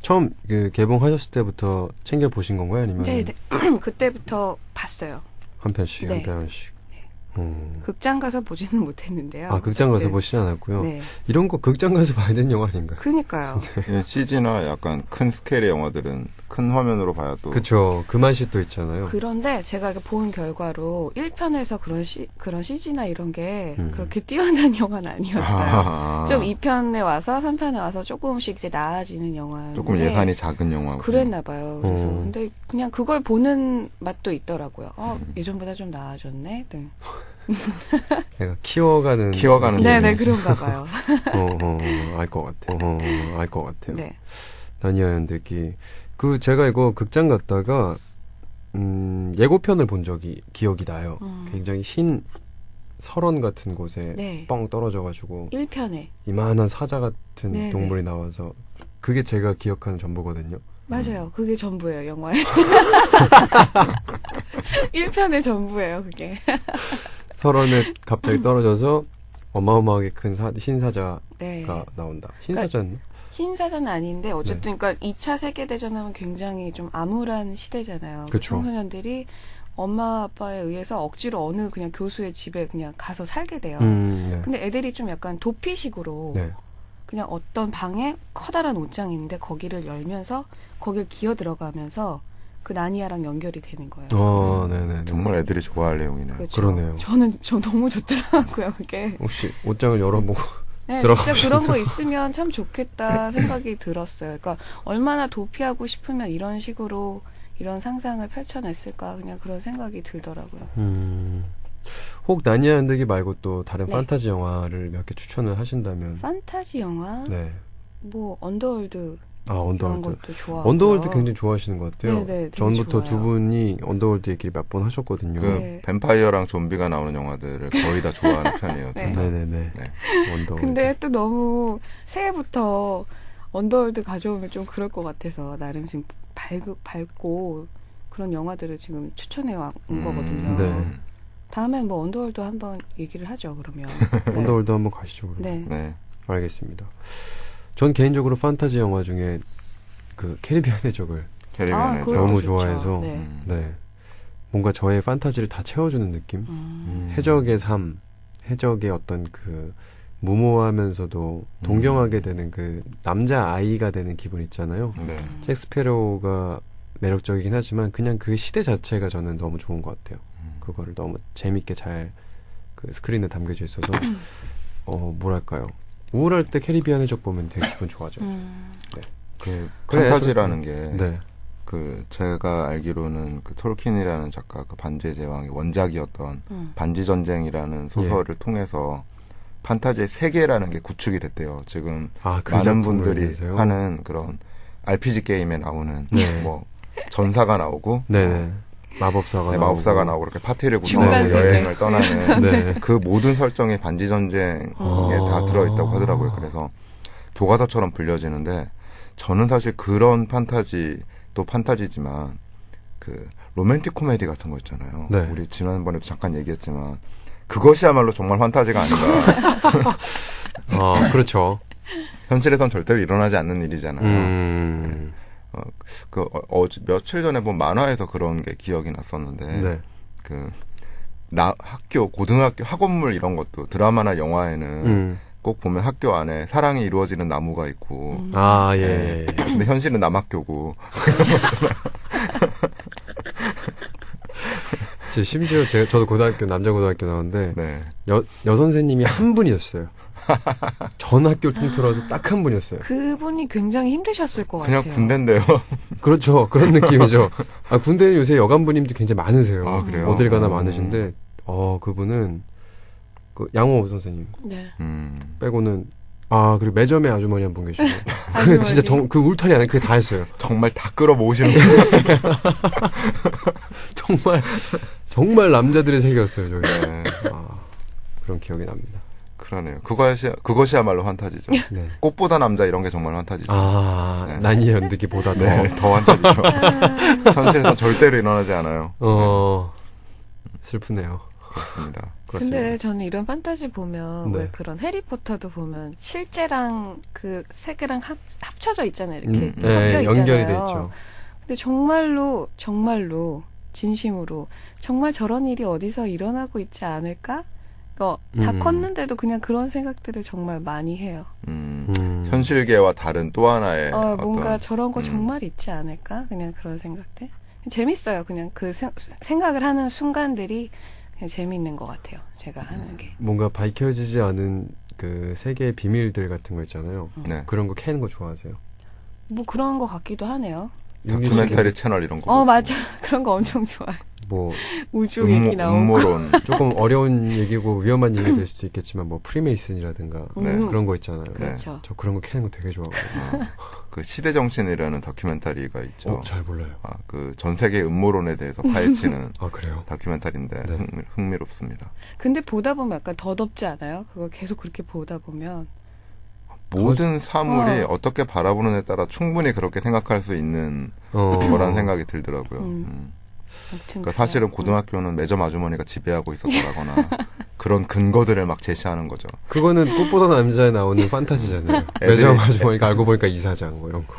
처음 그 개봉하셨을 때부터 챙겨 보신 건가요? 아니면 네네. 그때부터 봤어요. 한 편씩 네. 한 편씩. 극장 가서 보지는 못했는데요. 아, 극장 가서 네. 보시지 않았고요. 네. 이런 거 극장 가서 봐야 되는 영화 아닌가요? 그니까요. 예, CG나 약간 큰 스케일의 영화들은 큰 화면으로 봐야 또 그쵸. 그 맛이 또 있잖아요. 그런데 제가 본 결과로 1편에서 그런 CG나 이런 게 그렇게 뛰어난 영화는 아니었어요. 좀 2편에 와서 3편에 와서 조금씩 이제 나아지는 영화인데 조금 예산이 작은 영화고 그랬나 봐요. 그래서 근데 그냥 그걸 보는 맛도 있더라고요. 예전보다 좀 나아졌네. 네. 내가 키워가는 네네 그런가 봐요. 알 것 같아요. 알 것 같아요. 네. 나니아 연대기. 그 제가 이거 극장 갔다가 예고편을 본 기억이 나요. 굉장히 흰 설원 같은 곳에 네. 뻥 떨어져가지고 1편에 이만한 사자 같은 네네. 동물이 나와서 그게 제가 기억하는 전부거든요. 맞아요. 그게 전부예요, 영화에. 1편의 전부예요, 그게. 설원에 갑자기 떨어져서 어마어마하게 큰 흰 사자가 네. 나온다. 흰 사자는? 흰 사자는 아닌데 어쨌든 그러니까 2차 세계대전 하면 굉장히 좀 암울한 시대잖아요. 그 그쵸. 청소년들이 엄마 아빠에 의해서 억지로 어느 그냥 교수의 집에 그냥 가서 살게 돼요. 네. 근데 애들이 좀 약간 도피식으로 네. 그냥 어떤 방에 커다란 옷장이 있는데 거기를 열면서 거길 기어 들어가면서 그 나니아랑 연결이 되는 거예요. 네네. 정말 애들이 좋아할 내용이네요. 그렇죠. 그러네요. 저 너무 좋더라고요, 그게. 혹시 옷장을 열어보고 네, 들어가고 진짜 그런 거 있으면 참 좋겠다 생각이 들었어요. 그러니까 얼마나 도피하고 싶으면 이런 식으로 이런 상상을 펼쳐냈을까 그냥 그런 생각이 들더라고요. 혹 나니아 연대기 말고 또 다른 네. 판타지 영화를 몇 개 추천을 하신다면 판타지 영화, 네. 뭐 언더월드 이런 언더월드. 것도 좋아하고요. 언더월드 굉장히 좋아하시는 것 같아요. 네네, 되게 전부터 좋아요. 두 분이 언더월드 얘기를 몇 번 하셨거든요. 그 네. 뱀파이어랑 좀비가 나오는 영화들을 거의 다 좋아하는 편이에요. 네. 네네네. 네. 언더월드. 근데 또 너무 새해부터 언더월드 가져오면 좀 그럴 것 같아서 나름 지금 밝고 그런 영화들을 지금 추천해 온 거거든요. 네. 다음엔 뭐 언더월드 한번 얘기를 하죠. 그러면. 네. 언더월드 한번 가시죠. 그럼. 네. 네. 알겠습니다. 전 개인적으로 판타지 영화 중에 그 캐리비안의 적을 캐리비안의 그거 적. 너무 좋죠. 좋아해서 네. 네. 뭔가 저의 판타지를 다 채워주는 느낌? 음. 해적의 삶, 해적의 어떤 그 무모하면서도 동경하게 되는 그 남자 아이가 되는 기분 있잖아요. 네. 잭 스페로우가 매력적이긴 하지만 그냥 그 시대 자체가 저는 너무 좋은 것 같아요. 그거를 너무 재밌게 잘 그 스크린에 담겨져 있어서 뭐랄까요. 우울할 때 캐리비안 해적 보면 되게 기분 좋아져요. 네. 그 그래, 판타지라는 게 네. 그 제가 알기로는 그 톨킨이라는 작가 그 반지의 제왕의 원작이었던 반지 전쟁이라는 소설을 통해서 판타지의 세계라는 게 구축이 됐대요. 지금 아, 그 많은 작품을 분들이 얘기하세요? 하는 그런 RPG 게임에 나오는 네. 뭐 전사가 나오고 네네. 마법사가 네, 나오고. 마법사가 나오고 이렇게 파티를 중간 구성하고 세계. 여행을 떠나는 네. 그 모든 설정이 반지 전쟁에 다 들어있다고 하더라고요. 그래서 교과서처럼 불려지는데 저는 사실 그런 판타지 또 판타지지만 그 로맨틱 코미디 같은 거 있잖아요. 네. 우리 지난번에도 잠깐 얘기했지만 그것이야말로 정말 판타지가 아닌가. 그렇죠. 현실에선 절대로 일어나지 않는 일이잖아요. 며칠 전에 본 만화에서 그런 게 기억이 났었는데 네. 학교 고등학교 학원물 이런 것도 드라마나 영화에는 꼭 보면 학교 안에 사랑이 이루어지는 나무가 있고 예. 근데 현실은 남학교고 심지어 저도 고등학교 남자 고등학교 나왔는데 네. 여선생님이 한 분이었어요. 전 학교를 통틀어서 딱 한 분이었어요. 그분이 굉장히 힘드셨을 것 그냥 같아요. 군대인데요. 그렇죠. 그런 느낌이죠. 군대는 요새 여간부님도 굉장히 많으세요. 아, 그래요? 어딜 가나 많으신데 그분은 그 양호 선생님 네. 빼고는 그리고 매점에 아주머니 한 분 계시고 그 아주머니. 진짜 그 울타리 안에 그게 다 했어요. 정말 다 끌어모으시는 정말 남자들의 세계였어요. 저희. 네. 그런 기억이 납니다. 그러네요. 그것이야말로 판타지죠. 네. 꽃보다 남자 이런 게 정말 판타지죠. 네. 난이의 연득이보다 네, 더 판타지죠. 현실에서 절대로 일어나지 않아요. 슬프네요. 그렇습니다. 근데 저는 이런 판타지 보면 네. 왜 그런 해리포터도 보면 실제랑 그 세계랑 합쳐져 있잖아요. 이렇게 섞여 있잖아요. 연결이 돼 있죠. 근데 정말로 진심으로 정말 저런 일이 어디서 일어나고 있지 않을까? 다 컸는데도 그냥 그런 생각들을 정말 많이 해요. 현실계와 다른 또 하나의 뭔가 저런 거 정말 있지 않을까? 그냥 그런 생각들. 재밌어요. 그냥 그 생각을 하는 순간들이 그냥 재미있는 것 같아요. 제가 하는 게. 뭔가 밝혀지지 않은 그 세계의 비밀들 같은 거 있잖아요. 네. 그런 거 캐는 거 좋아하세요? 뭐 그런 거 같기도 하네요. 다큐멘터리 채널 이런 거. 맞아. 그런 거 엄청 좋아요. 뭐 우주 얘기 나오고. 음모론. 조금 어려운 얘기고 위험한 얘기 될 수도 있겠지만 뭐 프리메이슨이라든가 네. 그런 거 있잖아요. 그렇죠. 저 그런 거 캐는 거 되게 좋아하거든요. 그 시대정신이라는 다큐멘터리가 있죠. 잘 몰라요. 그 전 세계 음모론에 대해서 파헤치는 그래요? 다큐멘터리인데 네. 흥미롭습니다. 근데 보다 보면 약간 더덥지 않아요? 그거 계속 그렇게 보다 보면. 모든 사물이 어떻게 바라보느냐에 따라 충분히 그렇게 생각할 수 있는 거라는 생각이 들더라고요. 아무튼 그러니까 사실은 고등학교는 매점 아주머니가 지배하고 있었다거나 그런 근거들을 막 제시하는 거죠. 그거는 꽃보다 남자에 나오는 판타지잖아요. 매점 아주머니가 알고 보니까 이사장 뭐 이런 거.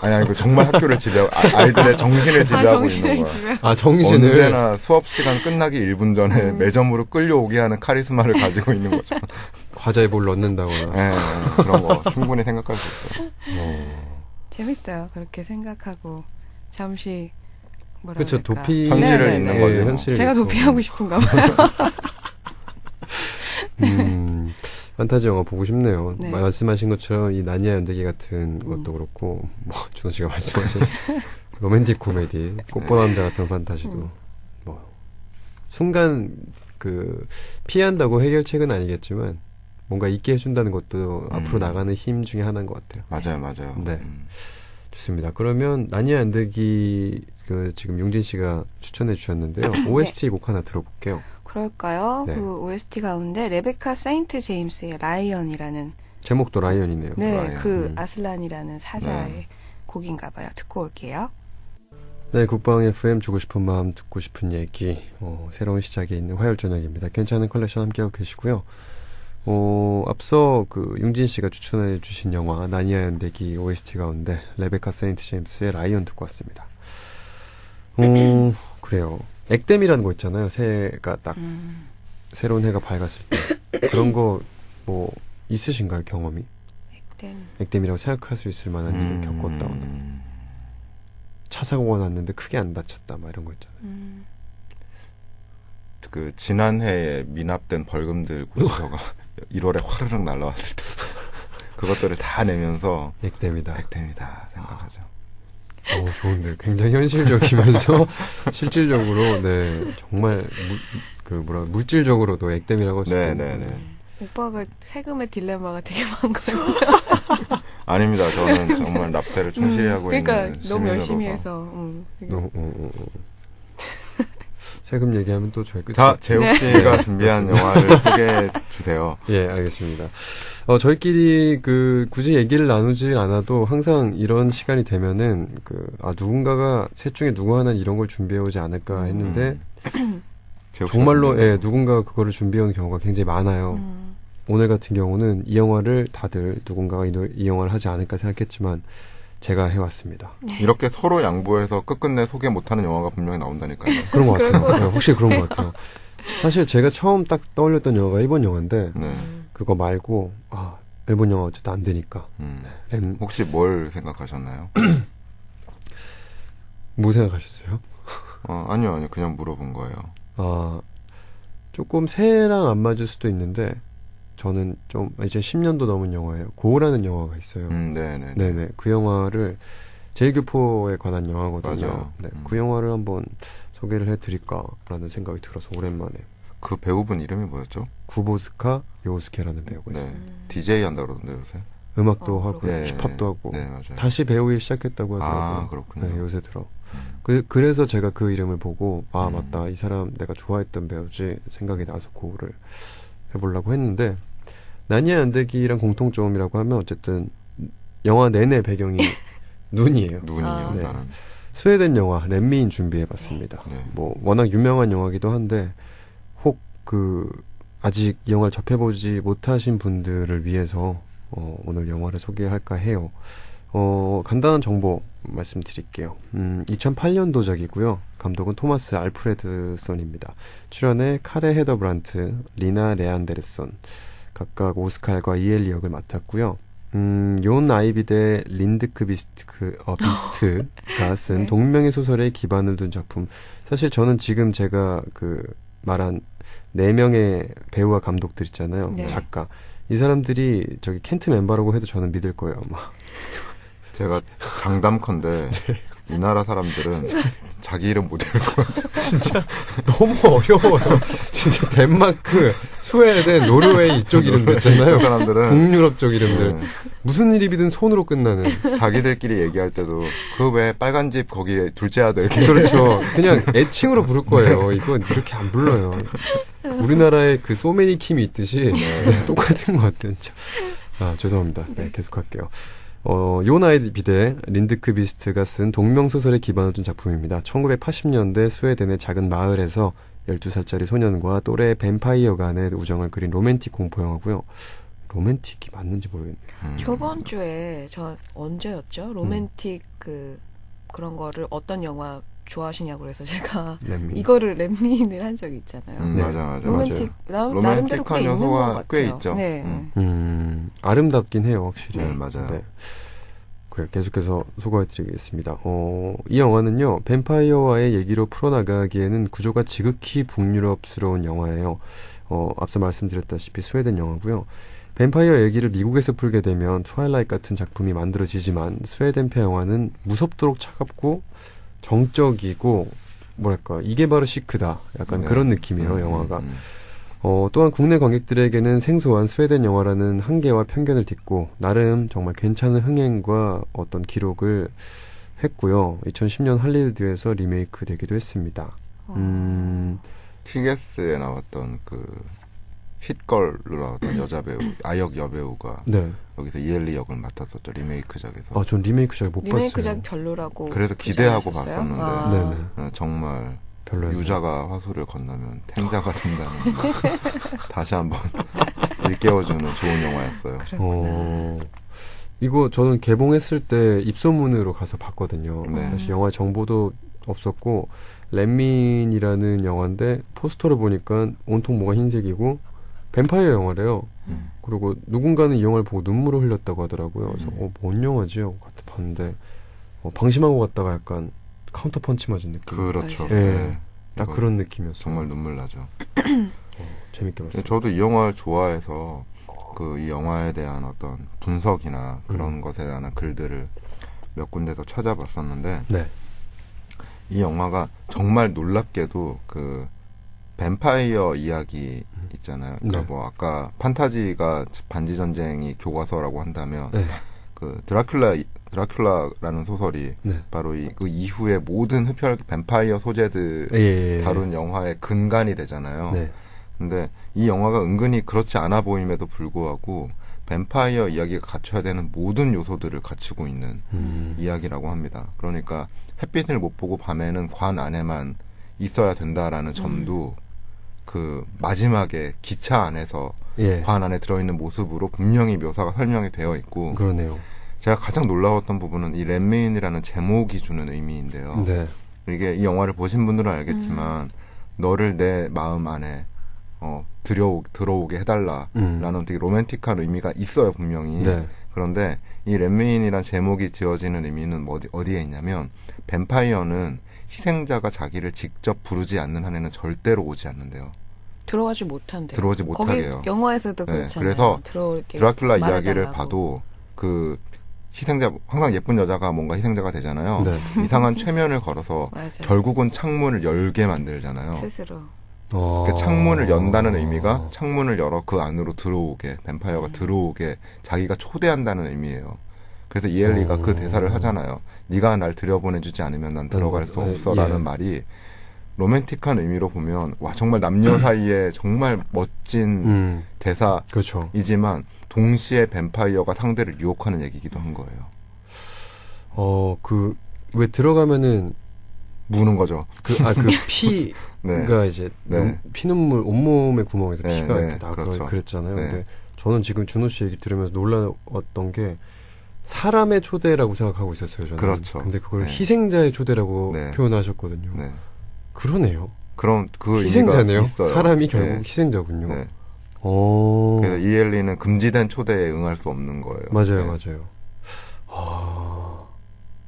아니 그 정말 학교를 지배하고 아이들의 정신을 지배하고 있는 거야. 정신을. 언제나 수업 시간 끝나기 1분 전에 매점으로 끌려오게 하는 카리스마를 가지고 있는 거죠. 과자에 뭘 넣는다거나. 네, 그런 거 충분히 생각할 수 있어요. 재밌어요. 그렇게 생각하고 잠시 뭐라 그렇죠. 그럴까. 도피 현실을 네네네. 있는 거죠. 현실을 제가 있고. 도피하고 싶은가 봐요. 판타지 영화 보고 싶네요. 네. 말씀하신 것처럼 이 나니아 연대기 같은 것도 그렇고 뭐 준호 씨가 말씀하신 로맨틱 코미디 꽃보다 남자 같은 판타지도 뭐 순간 그 피한다고 해결책은 아니겠지만 뭔가 있게 해준다는 것도 앞으로 나가는 힘 중에 하나인 것 같아요. 맞아요. 네. 좋습니다. 그러면 나니아 연대기 그 지금 용진 씨가 추천해 주셨는데요. OST 곡 하나 들어볼게요. 그럴까요? 네. 그 OST 가운데 레베카 세인트 제임스의 라이언이라는 제목도 라이언이네요. 네, 라이언. 그 아슬란이라는 사자의 곡인가 봐요. 듣고 올게요. 네, 국방 FM 주고 싶은 마음 듣고 싶은 얘기 새로운 시작이 있는 화요일 저녁입니다. 괜찮은 컬렉션 함께하고 계시고요. 앞서 그 융진 씨가 추천해 주신 영화 나니아 연대기 OST 가운데 레베카 세인트 제임스의 라이언 듣고 왔습니다. 그래요. 액땜이라는 거 있잖아요. 새해가 딱 새로운 해가 밝았을 때 그런 거 뭐 있으신가요? 경험이? 액땜이라고 생각할 수 있을 만한 일을 겪었다거나 차 사고가 났는데 크게 안 다쳤다 막 이런 거 있잖아요. 그 지난해에 미납된 벌금들 고지서가 1월에 화르륵 날라왔을 때 그것들을 다 내면서 액땜이다. 액땜이다 생각하죠. 좋은데 굉장히 현실적이면서 실질적으로 네 정말 물질적으로도 액땜이라고 할 수 있는. 네네네. 오빠가 세금의 딜레마가 되게 많은 거예요. 아닙니다. 저는 정말 납세를 충실히 하고 그러니까 있는 너무 열심히 시민으로서. 해서. 되게 세금 얘기하면 또 저희 끝이. 자, 재욱 씨가 준비한 영화를 소개해 주세요. 예, 알겠습니다. 저희끼리 굳이 얘기를 나누지 않아도 항상 이런 시간이 되면은 누군가가 셋 중에 누구 하나 이런 걸 준비해 오지 않을까 했는데 재욱 씨가 정말로 준비한 예, 누군가가 그거를 준비해 온 경우가 굉장히 많아요. 오늘 같은 경우는 이 영화를 다들 누군가가 이 영화를 하지 않을까 생각했지만 제가 해왔습니다. 이렇게 서로 양보해서 끝끝내 소개 못하는 영화가 분명히 나온다니까요. 그런 것 같아요. 네, 확실히 그런 것 같아요. 사실 제가 처음 딱 떠올렸던 영화가 일본 영화인데 네. 그거 말고 일본 영화 어쨌든 안 되니까 혹시 뭘 생각하셨나요? 뭐 생각하셨어요? 아니요. 그냥 물어본 거예요. 조금 새해랑 안 맞을 수도 있는데 저는 좀 이제 10년도 넘은 영화예요. 고우라는 영화가 있어요. 네네. 네네. 그 영화를 제일교포에 관한 영화거든요. 맞아요. 네, 그 영화를 한번 소개를 해드릴까라는 생각이 들어서 오랜만에. 그 배우분 이름이 뭐였죠? 구보스카 요스케라는 배우가 있어요. DJ 한다 그러던데 요새. 음악도 하고 네, 힙합도 하고 네, 맞아요. 다시 배우 일 시작했다고 하더라고요. 그렇군요. 네, 요새 들어. 그래서 제가 그 이름을 보고 맞다, 이 사람 내가 좋아했던 배우지 생각이 나서 고우를 해보려고 했는데 나니아 연대기랑 공통점이라고 하면 어쨌든 영화 내내 배경이 눈이에요. 눈이요. 네. 나는. 스웨덴 영화 렛미인 준비해봤습니다. 네. 워낙 유명한 영화기도 한데 혹 아직 이 영화를 접해보지 못하신 분들을 위해서 오늘 영화를 소개할까 해요. 간단한 정보 말씀드릴게요. 2008년도작이고요. 감독은 토마스 알프레드손입니다. 출연에 카레 헤더브란트, 리나 레안데르손 각각 오스칼과 이엘리 역을 맡았고요. 용 아이비데 린드크 비스트가 쓴 네. 동명의 소설에 기반을 둔 작품. 사실 저는 지금 제가 말한 4명의 배우와 감독들 있잖아요. 네. 작가. 이 사람들이 저기 켄트 멤버라고 해도 저는 믿을 거예요. 막. 제가 장담컨대 이 나라 사람들은 자기 이름 못 읽을 것 같아요. 진짜 너무 어려워요. 진짜 덴마크, 스웨덴, 노르웨이 이쪽 이름들 있잖아요. 이쪽 사람들은 북유럽 쪽 이름들. 네. 무슨 일이든 손으로 끝나는. 자기들끼리 얘기할 때도 그 왜 빨간 집 거기 둘째 아들 이렇게 그렇죠. 그냥 애칭으로 부를 거예요. 이건 이렇게 안 불러요. 우리나라에 그 소매니 킴이 있듯이 똑같은 것 같아요. 진짜. 죄송합니다. 네, 계속할게요. 요나이 비데 린드크 비스트가 쓴 동명소설에 기반을 둔 작품입니다. 1980년대 스웨덴의 작은 마을에서 12살짜리 소년과 또래 뱀파이어 간의 우정을 그린 로맨틱 공포영화고요. 로맨틱이 맞는지 모르겠네요. 저번 주에 언제였죠? 로맨틱 그런 거를 어떤 영화 좋아하시냐고 그래서 제가 렛미. 이거를 렛미인을 한 적이 있잖아요. 네. 맞아. 로맨틱 나름대로 꽤 로맨틱한 있는 것 요소가 같아요. 꽤 있죠. 네. 아름답긴 해요, 확실히. 네, 맞아요. 네. 그래, 계속해서 소개해드리겠습니다. 이 영화는요, 뱀파이어와의 얘기로 풀어나가기에는 구조가 지극히 북유럽스러운 영화예요. 앞서 말씀드렸다시피 스웨덴 영화고요. 뱀파이어 얘기를 미국에서 풀게 되면 트와일라이트 같은 작품이 만들어지지만 스웨덴 영화는 무섭도록 차갑고 정적이고 뭐랄까 이게 바로 시크다. 약간 네. 그런 느낌이에요, 영화가. 또한 국내 관객들에게는 생소한 스웨덴 영화라는 한계와 편견을 딛고 나름 정말 괜찮은 흥행과 어떤 기록을 했고요. 2010년 할리우드에서 리메이크 되기도 했습니다. 티게스에 나왔던 그 힛걸로 나왔던 여자 배우 아역 여배우가 네. 여기서 이엘리 역을 맡았었죠. 리메이크작에서. 전 리메이크 잘 못 리메이크작 봤어요. 별로라고. 그래서 기대하고 기자하셨어요? 봤었는데 네네. 정말 별로였어요. 유자가 화수를 건너면 탱자가 된다는 다시 한번 일깨워주는 좋은 영화였어요. 이거 저는 개봉했을 때 입소문으로 가서 봤거든요. 네. 사실 영화 정보도 없었고 렛민이라는 영화인데 포스터를 보니까 온통 뭐가 흰색이고 뱀파이어 영화래요. 그리고 누군가는 이 영화를 보고 눈물을 흘렸다고 하더라고요. 그래서 뭔 영화지? 하고 갔다 봤는데 방심하고 갔다가 약간 카운터 펀치 맞은 느낌. 그렇죠. 네. 네. 딱 이거 그런 느낌이었어요. 정말 눈물 나죠. 재밌게 봤어요. 저도 이 영화를 좋아해서 그 이 영화에 대한 어떤 분석이나 그런 것에 대한 글들을 몇 군데서 찾아봤었는데 네. 이 영화가 정말 놀랍게도 그 뱀파이어 이야기 있잖아요. 그러니까 네. 뭐 아까 판타지가 반지 전쟁이 교과서라고 한다면 네. 그 드라큘라라는 소설이 네. 바로 그 이후에 모든 흡혈 뱀파이어 소재들 예. 다룬 영화의 근간이 되잖아요. 네. 근데 이 영화가 은근히 그렇지 않아 보임에도 불구하고 뱀파이어 이야기가 갖춰야 되는 모든 요소들을 갖추고 있는 이야기라고 합니다. 그러니까 햇빛을 못 보고 밤에는 관 안에만 있어야 된다라는 점도 그 마지막에 기차 안에서 예. 관 안에 들어있는 모습으로 분명히 묘사가 설명이 되어 있고 그러네요. 제가 가장 놀라웠던 부분은 이 렛메인이라는 제목이 주는 의미인데요. 네. 이게 이 영화를 보신 분들은 알겠지만 너를 내 마음 안에 들어오게 해달라라는 되게 로맨틱한 의미가 있어요 분명히. 네. 그런데 이 렛메인이란 제목이 지어지는 의미는 어디에 있냐면 뱀파이어는 희생자가 자기를 직접 부르지 않는 한에는 절대로 오지 않는데요. 들어가지 못한대요. 들어오지 못하게요. 거기 영화에서도 네, 그렇잖아요. 그래서 들어올게 드라큘라 이야기를 말해달라고. 봐도 그 희생자 항상 예쁜 여자가 뭔가 희생자가 되잖아요. 네. 이상한 최면을 걸어서 맞아요. 결국은 창문을 열게 만들잖아요. 스스로. 그 창문을 연다는 의미가 창문을 열어 그 안으로 들어오게 뱀파이어가 들어오게 자기가 초대한다는 의미예요. 그래서 이엘리가 그 대사를 하잖아요. 네가 날 들여보내주지 않으면 난 들어갈 수 없어라는 예. 말이 로맨틱한 의미로 보면 와 정말 남녀 사이에 정말 멋진 그렇죠. 대사이지만 동시에 뱀파이어가 상대를 유혹하는 얘기이기도 한 거예요. 왜 들어가면은 무는 거죠. 피가 이제 네. 피눈물 온몸의 구멍에서 네, 피가 네, 이렇게 나고 그렇죠. 그랬잖아요. 네. 근데 저는 지금 준호 씨 얘기 들으면서 놀라웠던 게 사람의 초대라고 생각하고 있었어요. 저는. 그렇죠. 근데 그걸 네. 희생자의 초대라고 네. 표현하셨거든요. 네. 그러네요. 그럼 그 희생자네요. 의미가 있어요. 사람이 결국 네. 희생자군요. 네. 그래서 그래서 이엘리는 금지된 초대에 응할 수 없는 거예요. 맞아요, 네. 맞아요.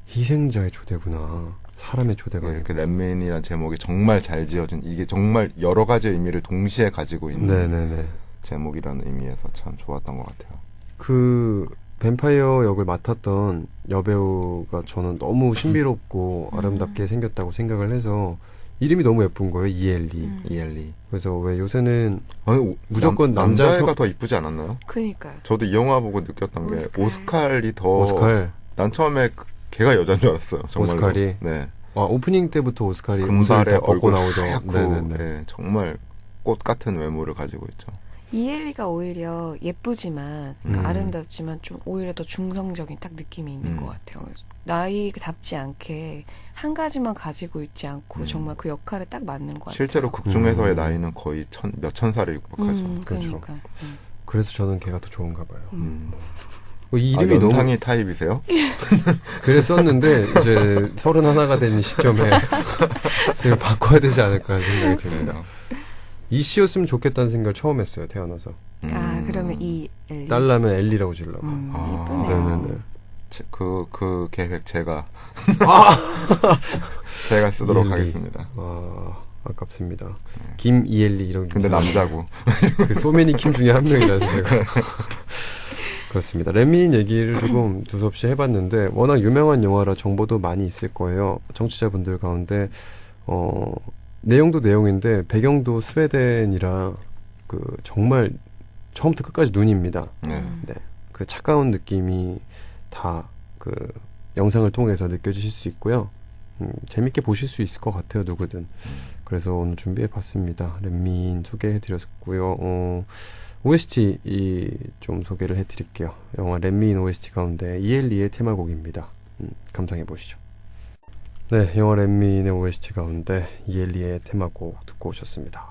희생자의 초대구나. 사람의 초대가 이렇게 아니고. 렛메인이라는 제목이 정말 잘 지어진 이게 정말 여러 가지 의미를 동시에 가지고 있는 네네네. 제목이라는 의미에서 참 좋았던 것 같아요. 그 뱀파이어 역을 맡았던 여배우가 저는 너무 신비롭고 아름답게 생겼다고 생각을 해서 이름이 너무 예쁜 거예요. 이엘리. 이엘리. 그래서 왜 요새는 아니, 무조건 남자애가 더 이쁘지 않았나요? 그니까요. 저도 이 영화 보고 느꼈던 게 오스칼. 오스칼이 더. 오스칼. 난 처음에 걔가 여자인 줄 알았어요. 정말로. 오스칼이? 네. 오프닝 때부터 오스칼이 옷을 금발에 다 벗고 얼굴 나오죠. 하얗고 네네네. 네, 정말 꽃 같은 외모를 가지고 있죠. 이엘리가 오히려 예쁘지만 아름답지만 좀 오히려 더 중성적인 딱 느낌이 있는 것 같아요. 나이답지 않게 한 가지만 가지고 있지 않고 정말 그 역할에 딱 맞는 것 같아요. 실제로 극 중에서의 나이는 거의 몇천 살에 육박하죠. 그렇죠. 그러니까. 그래서 저는 걔가 더 좋은가 봐요. 이 아, 이름이 너무 연상이 타입이세요? 그랬었는데 이제 31가 된 시점에 지금 바꿔야 되지 않을까 하는 생각이 듭니다. 이씨였으면 좋겠다는 생각을 처음 했어요. 태어나서. 그러면 이엘리. 딸라면 엘리라고 지으려고. 이쁘네. 네네네. 그 계획 제가 제가 쓰도록 이엘리. 하겠습니다. 아깝습니다. 김이엘리 이런. 근데 남자고. 그 소매니 킴 중에 한 명이라서 제가. 그렇습니다. 렛미인 얘기를 조금 두서없이 해봤는데 워낙 유명한 영화라 정보도 많이 있을 거예요. 청취자분들 가운데 내용도 내용인데 배경도 스웨덴이라 그 정말 처음부터 끝까지 눈입니다. 네. 네. 그 차가운 느낌이 다 그 영상을 통해서 느껴지실 수 있고요. 재밌게 보실 수 있을 것 같아요. 누구든. 그래서 오늘 준비해봤습니다. 렛미인 소개해드렸고요. OST 좀 소개를 해드릴게요. 영화 렛미인 OST 가운데 이엘리의 테마곡입니다. 감상해보시죠. 네, 영화 렛미인의 OST 가운데 이엘리의 테마곡 듣고 오셨습니다.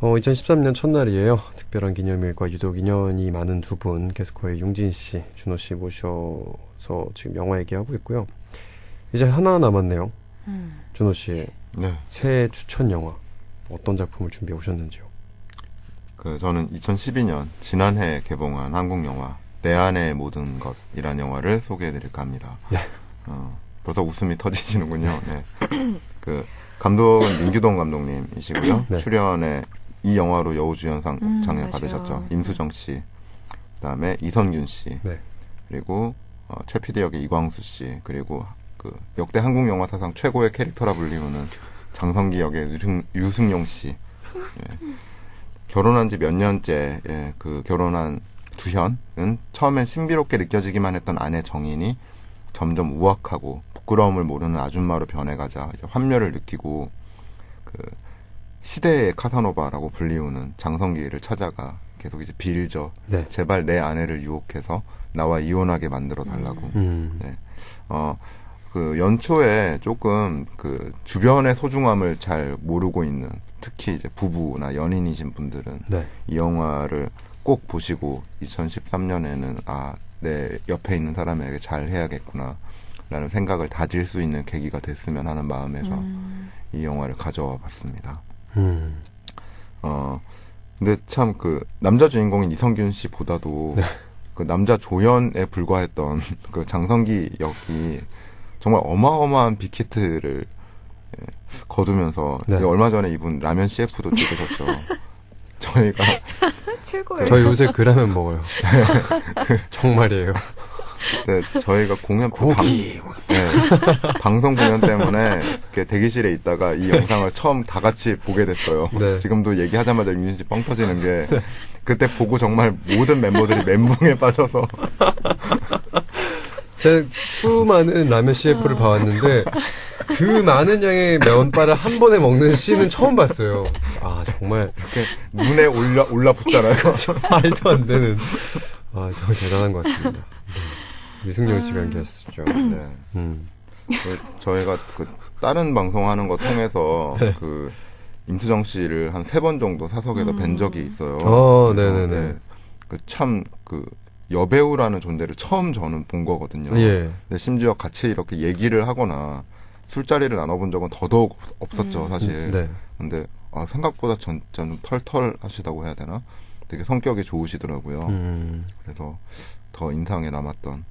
2013년 첫날이에요. 특별한 기념일과 유독 인연이 많은 두 분, 게스코의 융진씨, 준호씨 모셔서 지금 영화 얘기하고 있고요. 이제 하나 남았네요. 준호씨, 네. 새해 추천 영화 어떤 작품을 준비해 오셨는지요? 저는 2012년 지난해 개봉한 한국 영화 내 안의 모든 것이란 영화를 소개해드릴까 합니다. 네. 벌써 웃음이 터지시는군요. 네. 그 감독은 민규동 감독님이시고요. 네. 출연에 이 영화로 여우주연상 장을 맞아요. 받으셨죠. 임수정 씨. 그다음에 이선균 씨, 네. 그리고 최 PD 역의 이광수 씨, 그리고 그 역대 한국 영화 사상 최고의 캐릭터라 불리우는 장성기 역의 유승용 씨. 예. 결혼한 지 몇 년째, 예, 그 결혼한 두현은 처음엔 신비롭게 느껴지기만 했던 아내 정인이 점점 우악하고 부끄러움을 모르는 아줌마로 변해가자 이제 환멸을 느끼고 그 시대의 카사노바라고 불리우는 장성기를 찾아가 계속 이제 빌죠. 네. 제발 내 아내를 유혹해서 나와 이혼하게 만들어 달라고. 네. 그 연초에 조금 그 주변의 소중함을 잘 모르고 있는 특히 이제 부부나 연인이신 분들은 네. 이 영화를 꼭 보시고 2013년에는 내 옆에 있는 사람에게 잘 해야겠구나 라는 생각을 다질 수 있는 계기가 됐으면 하는 마음에서 이 영화를 가져와 봤습니다. 근데 참 그 남자 주인공인 이성균 씨보다도 네. 그 남자 조연에 불과했던 그 장성기 역이 정말 어마어마한 빅히트를 거두면서 네. 얼마 전에 이분 라면 CF도 찍으셨죠. 저희가 최고예요. 저희 요새 그 라면 먹어요. 정말이에요. 그때 저희가 공연 고기. 방송 공연 때문에 이렇게 대기실에 있다가 이 영상을 처음 다 같이 보게 됐어요. 네. 지금도 얘기하자마자 윤진 씨 뻥 터지는 게 그때 보고 정말 모든 멤버들이 멘붕에 빠져서 제가 수많은 라면 CF를 봐왔는데 그 많은 양의 면발을 한 번에 먹는 씬은 처음 봤어요. 아 정말 이렇게 눈에 올라 붙잖아요. 말도 안 되는. 정말 대단한 것 같습니다. 네. 유승용 씨가 연기했었죠. 네. 저희가 그 다른 방송하는 거 통해서 네. 그 임수정 씨를 한 3번 정도 사석에서 뵌 적이 있어요. 네네네. 참 그 여배우라는 존재를 처음 저는 본 거거든요. 예. 근데 심지어 같이 이렇게 얘기를 하거나 술자리를 나눠본 적은 더더욱 없었죠, 사실. 네. 근데 생각보다 진짜 좀 털털하시다고 해야 되나? 되게 성격이 좋으시더라고요. 그래서 더 인상에 남았던.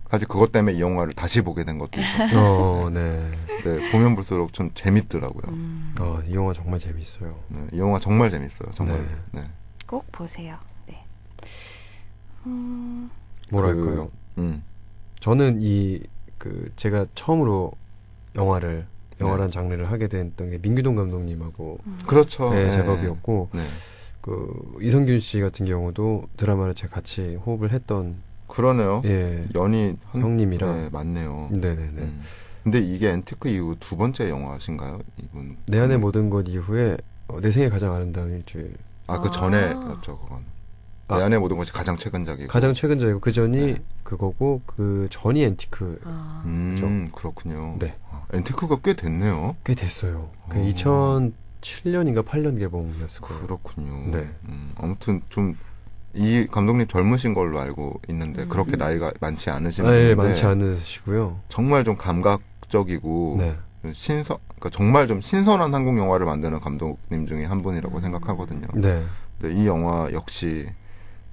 사실 그것 때문에 이 영화를 다시 보게 된 것도 있었어요. 네. 네, 보면 볼수록 좀 재밌더라고요. 이 영화 정말 재밌어요. 네, 이 영화 정말 재밌어요, 정말. 네. 네. 꼭 보세요. 네. 뭐랄까요. 저는 제가 처음으로 영화란 장르를 하게 됐던 게 민규동 감독님하고 그렇죠. 네, 네. 제법이었고, 네. 이성균 씨 같은 경우도 드라마를 제가 같이 호흡을 했던, 그러네요. 예, 연이 형님이랑. 네, 맞네요. 네네네. 근데 이게 앤티크 이후 2번째 영화신가요? 이분. 내 안의 모든 것 이후에, 내 생애 가장 아름다운 일주일. 그 전에였죠, 그건. 내 안의 모든 것이 가장 최근작이고. 가장 최근작이고, 그 전이 네. 그거고, 그 전이 앤티크. 그렇군요. 네. 앤티크가 꽤 됐네요. 꽤 됐어요. 그 오. 2007년인가 8년 개봉이었을 거예요. 그렇군요. 네. 아무튼 좀, 이 감독님 젊으신 걸로 알고 있는데, 그렇게 나이가 많지 않으신 예, 분인데. 많지 않으시고요. 정말 좀 감각적이고, 네. 그러니까 정말 좀 신선한 한국 영화를 만드는 감독님 중에 한 분이라고 생각하거든요. 네. 근데 이 영화 역시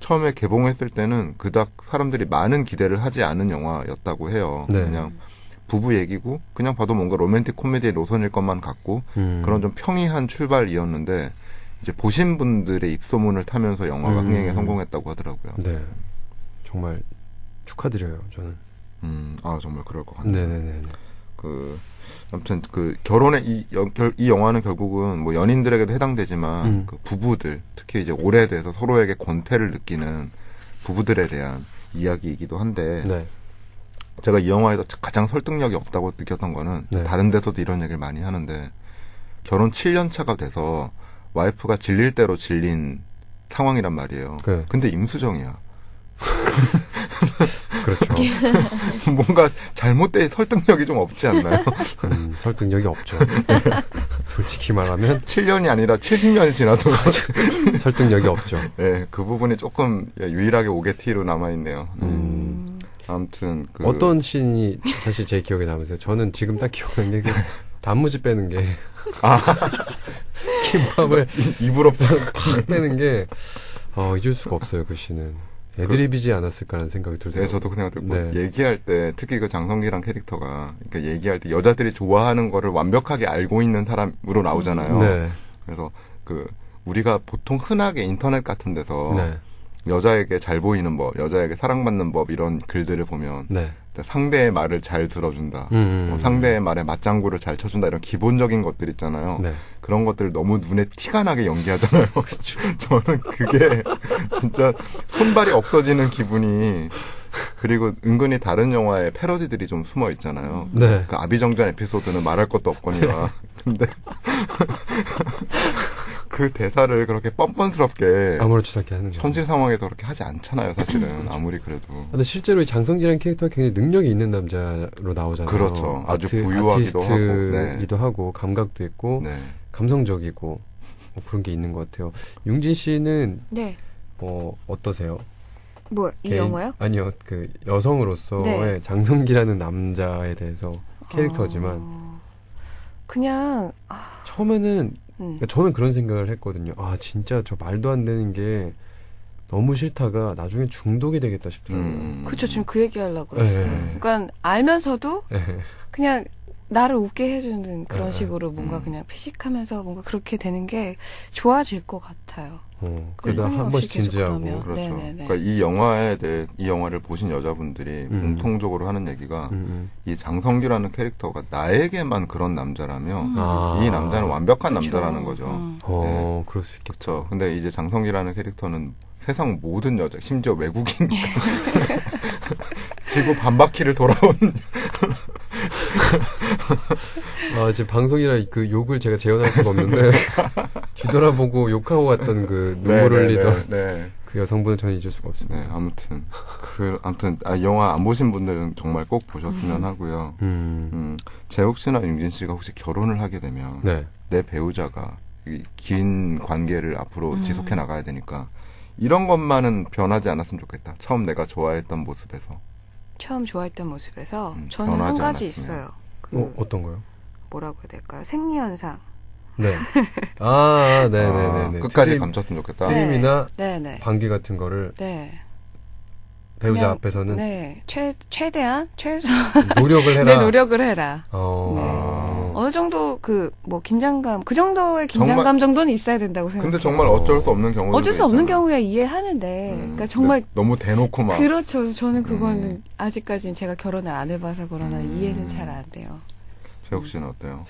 처음에 개봉했을 때는 그닥 사람들이 많은 기대를 하지 않은 영화였다고 해요. 네. 그냥 부부 얘기고 그냥 봐도 뭔가 로맨틱 코미디의 노선일 것만 같고 그런 좀 평이한 출발이었는데 이제 보신 분들의 입소문을 타면서 영화가 흥행에 성공했다고 하더라고요. 네. 정말 축하드려요, 저는. 정말 그럴 것 같네요. 네네네. 아무튼 이 영화는 결국은 뭐 연인들에게도 해당되지만 그 부부들 특히 이제 오래돼서 서로에게 권태를 느끼는 부부들에 대한 이야기이기도 한데 네. 제가 이 영화에서 가장 설득력이 없다고 느꼈던 거는 네. 다른 데서도 이런 얘기를 많이 하는데 결혼 7년 차가 돼서 와이프가 질릴 대로 질린 상황이란 말이에요. 네. 근데 임수정이야. 그렇죠. 뭔가 잘못된 설득력이 좀 없지 않나요? 설득력이 없죠. 솔직히 말하면 7년이 아니라 70년이 지나도 설득력이 없죠. 네, 그 부분이 조금 유일하게 오게티로 남아있네요. 아무튼 어떤 씬이 사실 제 기억에 남으세요? 저는 지금 딱 기억나는 게 단무지 빼는 게 김밥을 입으로 팍 빼는 게 잊을 수가 없어요. 그 씬은. 애드립이지 않았을까라는 생각이 들더라고요. 네, 저도 그 생각 들고 네. 얘기할 때 특히 그 장성기란 캐릭터가 그러니까 얘기할 때 여자들이 좋아하는 거를 완벽하게 알고 있는 사람으로 나오잖아요. 네. 그래서 우리가 보통 흔하게 인터넷 같은 데서 네. 여자에게 잘 보이는 법, 여자에게 사랑받는 법 이런 글들을 보면 네. 상대의 말을 잘 들어준다. 상대의 말에 맞장구를 잘 쳐준다. 이런 기본적인 것들 있잖아요. 네. 그런 것들 너무 눈에 티가 나게 연기하잖아요. 저는 그게 진짜 손발이 없어지는 기분이. 그리고 은근히 다른 영화에 패러디들이 좀 숨어 있잖아요. 네. 그 아비정전 에피소드는 말할 것도 없거니와. 근데 그 대사를 그렇게 뻔뻔스럽게 아무렇지도 않게 하는 거죠. 현실 상황에서 그렇게 하지 않잖아요. 사실은 아무리 그래도. 근데 실제로 이 장성기라는 캐릭터가 굉장히 능력이 있는 남자로 나오잖아요. 그렇죠. 아주 부유하기도 하고, 아티스트이기도 하고 감각도 있고 네. 감성적이고 뭐 그런 게 있는 것 같아요. 융진 씨는 네. 어떠세요? 뭐 이 영화요? 아니요. 그 여성으로서의 네. 장성기라는 남자에 대해서 캐릭터지만 그냥 처음에는 그러니까 저는 그런 생각을 했거든요. 아 진짜 저 말도 안 되는 게 너무 싫다가 나중에 중독이 되겠다 싶더라고요. 그쵸, 지금 그 얘기 하려고 그랬어요. 네. 그러니까 알면서도 네. 그냥 나를 웃게 해주는 그런 네. 식으로 뭔가 그냥 피식하면서 뭔가 그렇게 되는 게 좋아질 것 같아요. 그러다 한 끊임없이 번씩 계속 진지하고. 그러면. 그렇죠. 네네네. 그러니까 이 영화에 대해 이 영화를 보신 여자분들이 공통적으로 하는 얘기가 이 장성규라는 캐릭터가 나에게만 그런 남자라면 아. 이 남자는 완벽한 그렇죠. 남자라는 거죠. 그럴 수 있겠죠. 그렇죠. 근데 이제 장성규라는 캐릭터는 세상 모든 여자, 심지어 외국인 지구 반바퀴를 돌아온 지금 방송이라 그 욕을 제가 재현할 수가 없는데 뒤돌아보고 욕하고 갔던 그 눈물 흘리던 네. 그 여성분을 저는 잊을 수가 없습니다. 네, 아무튼 영화 안 보신 분들은 정말 꼭 보셨으면 하고요. 재욱 씨나 융진 씨가 혹시 결혼을 하게 되면 네. 내 배우자가 이 긴 관계를 앞으로 지속해 나가야 되니까 이런 것만은 변하지 않았으면 좋겠다. 처음 내가 좋아했던 모습에서. 처음 좋아했던 모습에서 저는 한 변하지 가지 않았으면. 있어요. 그 어떤 거요? 뭐라고 해야 될까요? 생리현상. 네. 네네네. 끝까지 감췄으면 좋겠다. 트림이나 네네. 방귀 같은 거를 네. 배우자 그냥, 앞에서는 네. 최대한 최소 노력을 해라. 내 노력을 해라. 어느 정도 긴장감 그 정도의 긴장감 정말- 정도는 있어야 된다고 생각해요. 근데 정말 어쩔 수 없는 경우도 어쩔 수 없는 있잖아. 경우에 이해하는데 그러니까 정말 너무 대놓고 막 그렇죠. 저는 그거는 아직까지는 제가 결혼을 안 해봐서 그러나 이해는 잘 안 돼요. 재욱 씨는 어때요?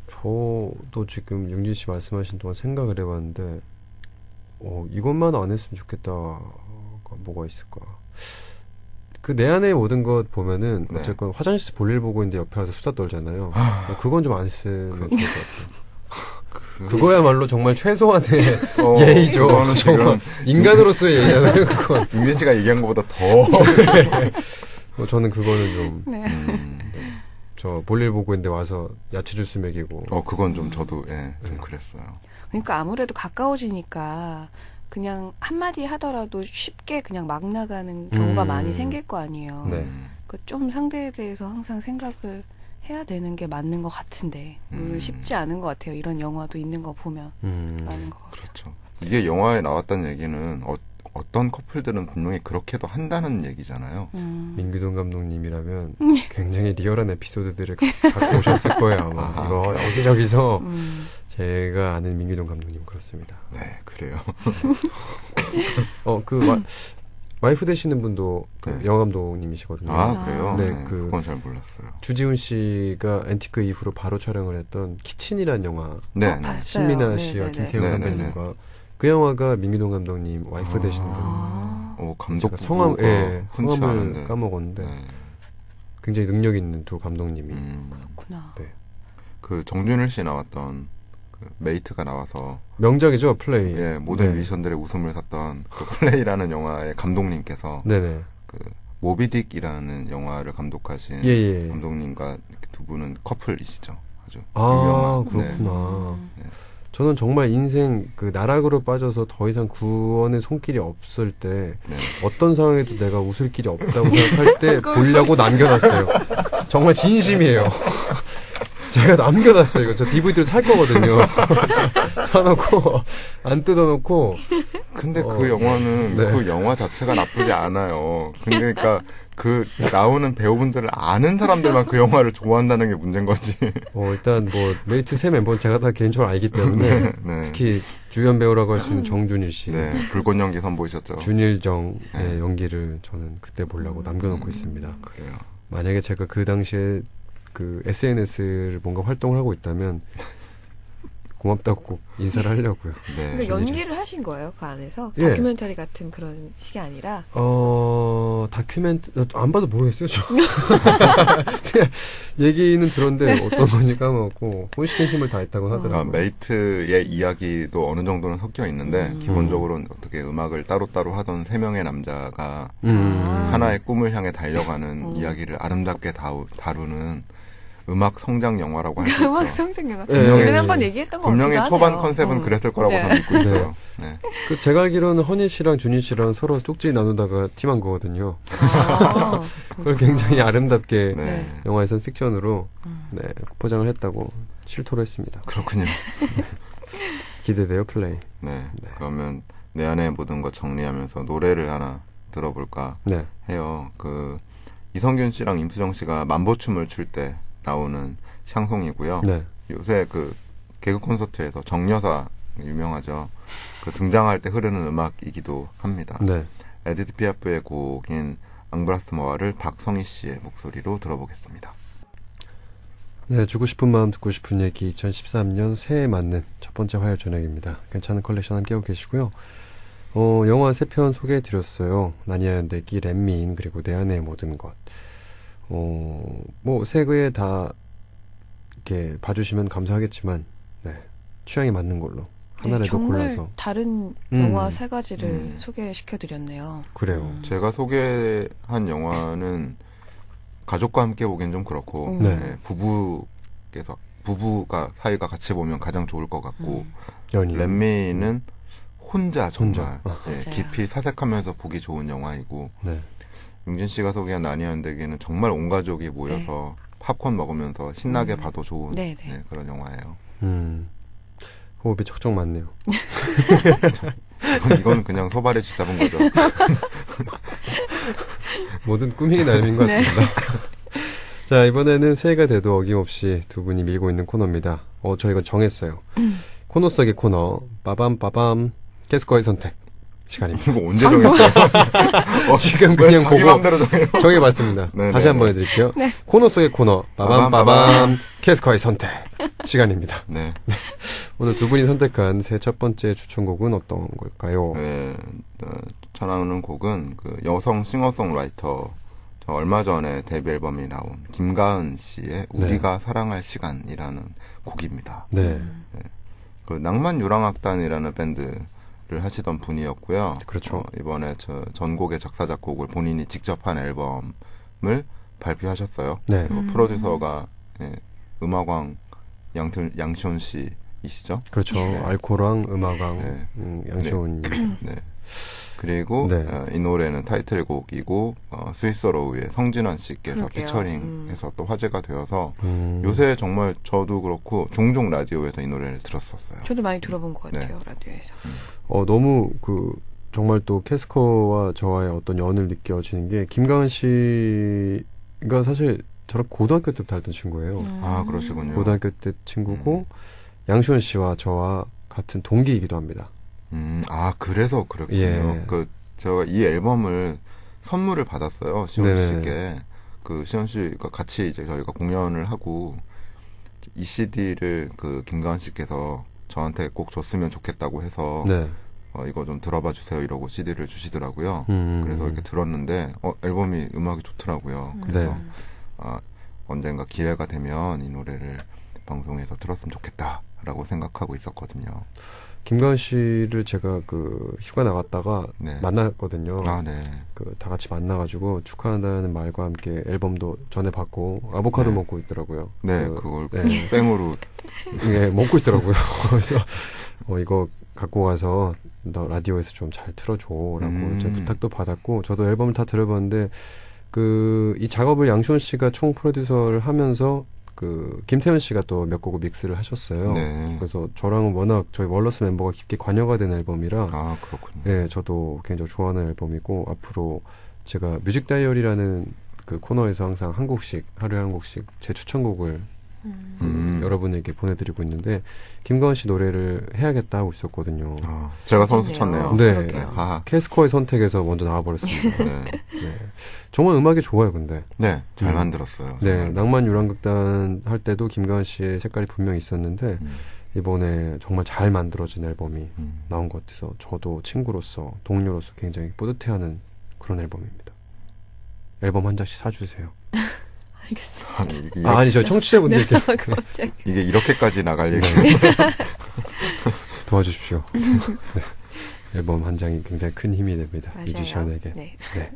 저도 지금 융진 씨 말씀하신 동안 생각을 해봤는데 이것만 안 했으면 좋겠다가 뭐가 있을까. 그 내 안의 모든 것 보면은 네. 어쨌건 화장실에서 볼일 보고 있는데 옆에 와서 수다 떨잖아요. 그건 좀 안 했으면 좋을 것 같아요. 그거야말로 정말 최소한의 예의죠. 그거는 지금 정말 인간으로서의 예의잖아요. 그건. 융진 씨가 얘기한 것보다 더 저는 그거는 좀 네. 저 볼일 보고 있는데 와서 야채 주스 먹이고. 그건 좀 저도 좀 그랬어요. 그러니까 아무래도 가까워지니까 그냥 한마디 하더라도 쉽게 그냥 막 나가는 경우가 많이 생길 거 아니에요. 네. 그러니까 좀 상대에 대해서 항상 생각을 해야 되는 게 맞는 것 같은데 물론 쉽지 않은 것 같아요. 이런 영화도 있는 거 보면 많은 것 같아요. 그렇죠. 이게 영화에 나왔다는 얘기는 어떤 커플들은 분명히 그렇게도 한다는 얘기잖아요. 민규동 감독님이라면 굉장히 리얼한 에피소드들을 갖고 오셨을 거예요 아마. 이거 여기저기서 제가 아는 민규동 감독님 그렇습니다. 네, 그래요. 와이프 되시는 분도 네. 영화 감독님이시거든요. 그래요? 네, 그건 잘 몰랐어요. 주지훈 씨가 앤티크 이후로 바로 촬영을 했던 키친이라는 영화. 네, 봤어요. 신민아 씨와 네네네. 김태형 네네네. 선배님과 그 영화가 민규동 감독님 와이프 되시는 분. 감독 제가 흔치 성함을 않은데. 까먹었는데 네. 굉장히 능력 있는 두 감독님이. 그렇구나. 네. 그 정준일 씨 나왔던 그 메이트가 나와서 명작이죠 플레이. 모든 네. 뮤지션들의 웃음을 샀던 그 플레이라는 영화의 감독님께서 네네. 그 모비딕이라는 영화를 감독하신 예. 감독님과 이렇게 두 분은 커플이시죠. 아주 아 유명한. 그렇구나. 네. 저는 정말 인생 그 나락으로 빠져서 더 이상 구원의 손길이 없을 때 네. 어떤 상황에도 내가 웃을 길이 없다고 생각할 때 보려고 남겨놨어요. 정말 진심이에요. 제가 남겨놨어요. 이거 저 DVD를 살 거거든요. 사놓고 안 뜯어놓고 근데 그 영화는 네. 그 영화 자체가 나쁘지 않아요. 근데 그러니까 그 나오는 배우분들을 아는 사람들만 그 영화를 좋아한다는 게 문제인 거지. 일단 뭐 메이트 세 멤버는 제가 다 개인적으로 알기 때문에 네. 특히 주연 배우라고 할 수 있는 정준일 씨, 네, 불꽃 연기 선보이셨죠. 준일정의 네. 연기를 저는 그때 보려고 남겨놓고 있습니다. 그래요. 만약에 제가 그 당시에 그 SNS를 뭔가 활동을 하고 있다면 고맙다고 꼭 인사를 하려고요. 네. 그러니까 연기를 하신 거예요, 그 안에서? 예. 다큐멘터리 같은 그런 식이 아니라? 다큐멘트 안 봐도 모르겠어요. 저 얘기는 들었는데 어떤 건지 까먹었고 혼신의 힘을 다했다고 하더라고요. 메이트의 이야기도 어느 정도는 섞여 있는데 기본적으로는 어떻게 음악을 따로따로 하던 세 명의 남자가 하나의 꿈을 향해 달려가는 이야기를 아름답게 다루는 음악 성장 영화라고 할 수 있죠. 음악 성장 영화. 네. 예전에 한번 얘기했던 거 분명히 같기도 초반 하네요. 컨셉은 그랬을 거라고 네. 저는 믿고 있어요. 네. 그 제가 알기로는 허니 씨랑 준희 씨랑 서로 쪽지 나누다가 팀한 거거든요. 아, 그걸 굉장히 아름답게 네. 영화에선 픽션으로 네, 포장을 했다고 실토를 했습니다. 그렇군요. 기대돼요 플레이. 네. 그러면 내 안의 모든 것 정리하면서 노래를 하나 들어볼까 네. 해요. 그 이성균 씨랑 임수정 씨가 만보춤을 출 때 나오는 샹송이고요. 네. 요새 그 개그 콘서트에서 정여사 유명하죠. 그 등장할 때 흐르는 음악이기도 합니다. 네. 에디트 피아프의 곡인 앙브라스 머와를 박성희 씨의 목소리로 들어보겠습니다. 네, 주고 싶은 마음 듣고 싶은 얘기 2013년 새해에 맞는 첫 번째 화요일 저녁입니다. 괜찮은 컬렉션 함께하고 계시고요. 영화 3편 소개해드렸어요. 나니아 연대기, 렛미인, 그리고 내 안의 모든 것. 뭐, 세 개 다 이렇게 봐주시면 감사하겠지만, 네, 취향에 맞는 걸로 하나라도 네, 정말 골라서. 다른 영화 세 가지를 소개시켜드렸네요. 그래요. 제가 소개한 영화는 가족과 함께 보기엔 좀 그렇고 네. 부부가 사이가 같이 보면 가장 좋을 것 같고 연인. 렛미는 혼자 정말 혼자. 예, 맞아요. 깊이 사색하면서 보기 좋은 영화이고 네. 용진 씨가 소개한 나니아 연대기는 정말 온 가족이 모여서 팝콘 먹으면서 신나게 봐도 좋은 네, 네. 네, 그런 영화예요. 호흡이 척척 맞네요. 이건 그냥 소발에 쥐잡은 거죠. 모든 꾸미기 나름인 것 같습니다. 자, 이번에는 새해가 돼도 어김없이 두 분이 밀고 있는 코너입니다. 저희가 정했어요. 코너 속의 코너, 빠밤, 캐스커의 선택 시간입니다. 이거 언제 정했어요? 지금 왜 그냥 자기 보고 맘대로 정해요? 정해봤습니다. 네, 다시 네, 한번 네. 해드릴게요. 네. 코너 속의 코너, 빠밤, 캐스커의 선택 시간입니다. 네. 오늘 두 분이 선택한 새 첫 번째 추천곡은 어떤 걸까요? 네, 추천하는 곡은 그 여성 싱어송라이터 저 얼마 전에 데뷔 앨범이 나온 김가은 씨의 우리가 사랑할 시간이라는 곡입니다. 네, 그 낭만 유랑악단이라는 밴드를 하시던 분이었고요. 그렇죠. 이번에 저 전곡의 작사 작곡을 본인이 직접 한 앨범을 발표하셨어요. 네, 그리고 프로듀서가 음악왕 양시온 씨이시죠. 그렇죠. 알코랑 음악왕 네. 양시온님. 네. 그리고 네. 이 노래는 타이틀곡이고 스위스로우의 성진환 씨께서 그러게요. 피처링해서 또 화제가 되어서 음. 요새 정말 저도 그렇고 종종 라디오에서 이 노래를 들었었어요. 저도 많이 들어본 것 네. 같아요, 라디오에서. 너무 정말 또 캐스커와 저와의 어떤 연을 느껴지는 게 김가은 씨가 사실 저랑 고등학교 때부터 알던 친구예요. 아, 그러시군요. 고등학교 때 친구고 양시원 씨와 저와 같은 동기이기도 합니다. 그래서 그렇군요. 예. 제가 이 앨범을 선물을 받았어요. 시원 네네. 씨께. 시원 씨가 같이 이제 저희가 공연을 하고 이 CD를 김가은 씨께서 저한테 꼭 줬으면 좋겠다고 해서 네. 이거 좀 들어봐 주세요 이러고 CD를 주시더라고요. 음. 그래서 이렇게 들었는데 앨범이 음악이 좋더라고요. 그래서 네. 언젠가 기회가 되면 이 노래를 방송에서 들었으면 좋겠다라고 생각하고 있었거든요. 김가은 씨를 제가 휴가 나갔다가 네. 만났거든요. 아, 네. 다 같이 만나가지고 축하한다는 말과 함께 앨범도 전에 받고 아보카도 네. 먹고 있더라고요. 네, 그걸 네. 땡으로 예, 먹고 있더라고요. 그래서 이거 갖고 가서 너 라디오에서 좀 잘 틀어줘라고 제 부탁도 받았고 저도 앨범을 다 들어봤는데 이 작업을 양시원 씨가 총 프로듀서를 하면서 그 김태현 씨가 또 몇 곡을 믹스를 하셨어요. 네. 그래서 저랑은 워낙 저희 월러스 멤버가 깊게 관여가 된 앨범이라 아, 그렇군요. 네, 저도 개인적으로 좋아하는 앨범이고 앞으로 제가 뮤직 다이어리라는 그 코너에서 항상 한 곡씩 하루에 한 곡씩 제 추천곡을 여러분에게 보내드리고 있는데 김가은 씨 노래를 해야겠다 하고 있었거든요. 아, 제가 선수 쳤네요. 네. 그러게요. 하하. 캐스커의 선택에서 먼저 나와버렸습니다. 네. 네. 정말 음악이 좋아요, 근데. 네, 잘 만들었어요. 네, 정말. 낭만 유랑극단 할 때도 김가은 씨의 색깔이 분명히 있었는데 이번에 정말 잘 만들어진 앨범이 나온 것 같아서 저도 친구로서 동료로서 굉장히 뿌듯해하는 그런 앨범입니다. 앨범 한 장씩 사주세요. 알겠습니다. 아니, 이게, 아니 저희 청취자분들께 갑자기. 이게 이렇게까지 나갈 얘기. 도와주십시오. 네. 앨범 한 장이 굉장히 큰 힘이 됩니다. 맞아요. 뮤지션에게. 네. 네.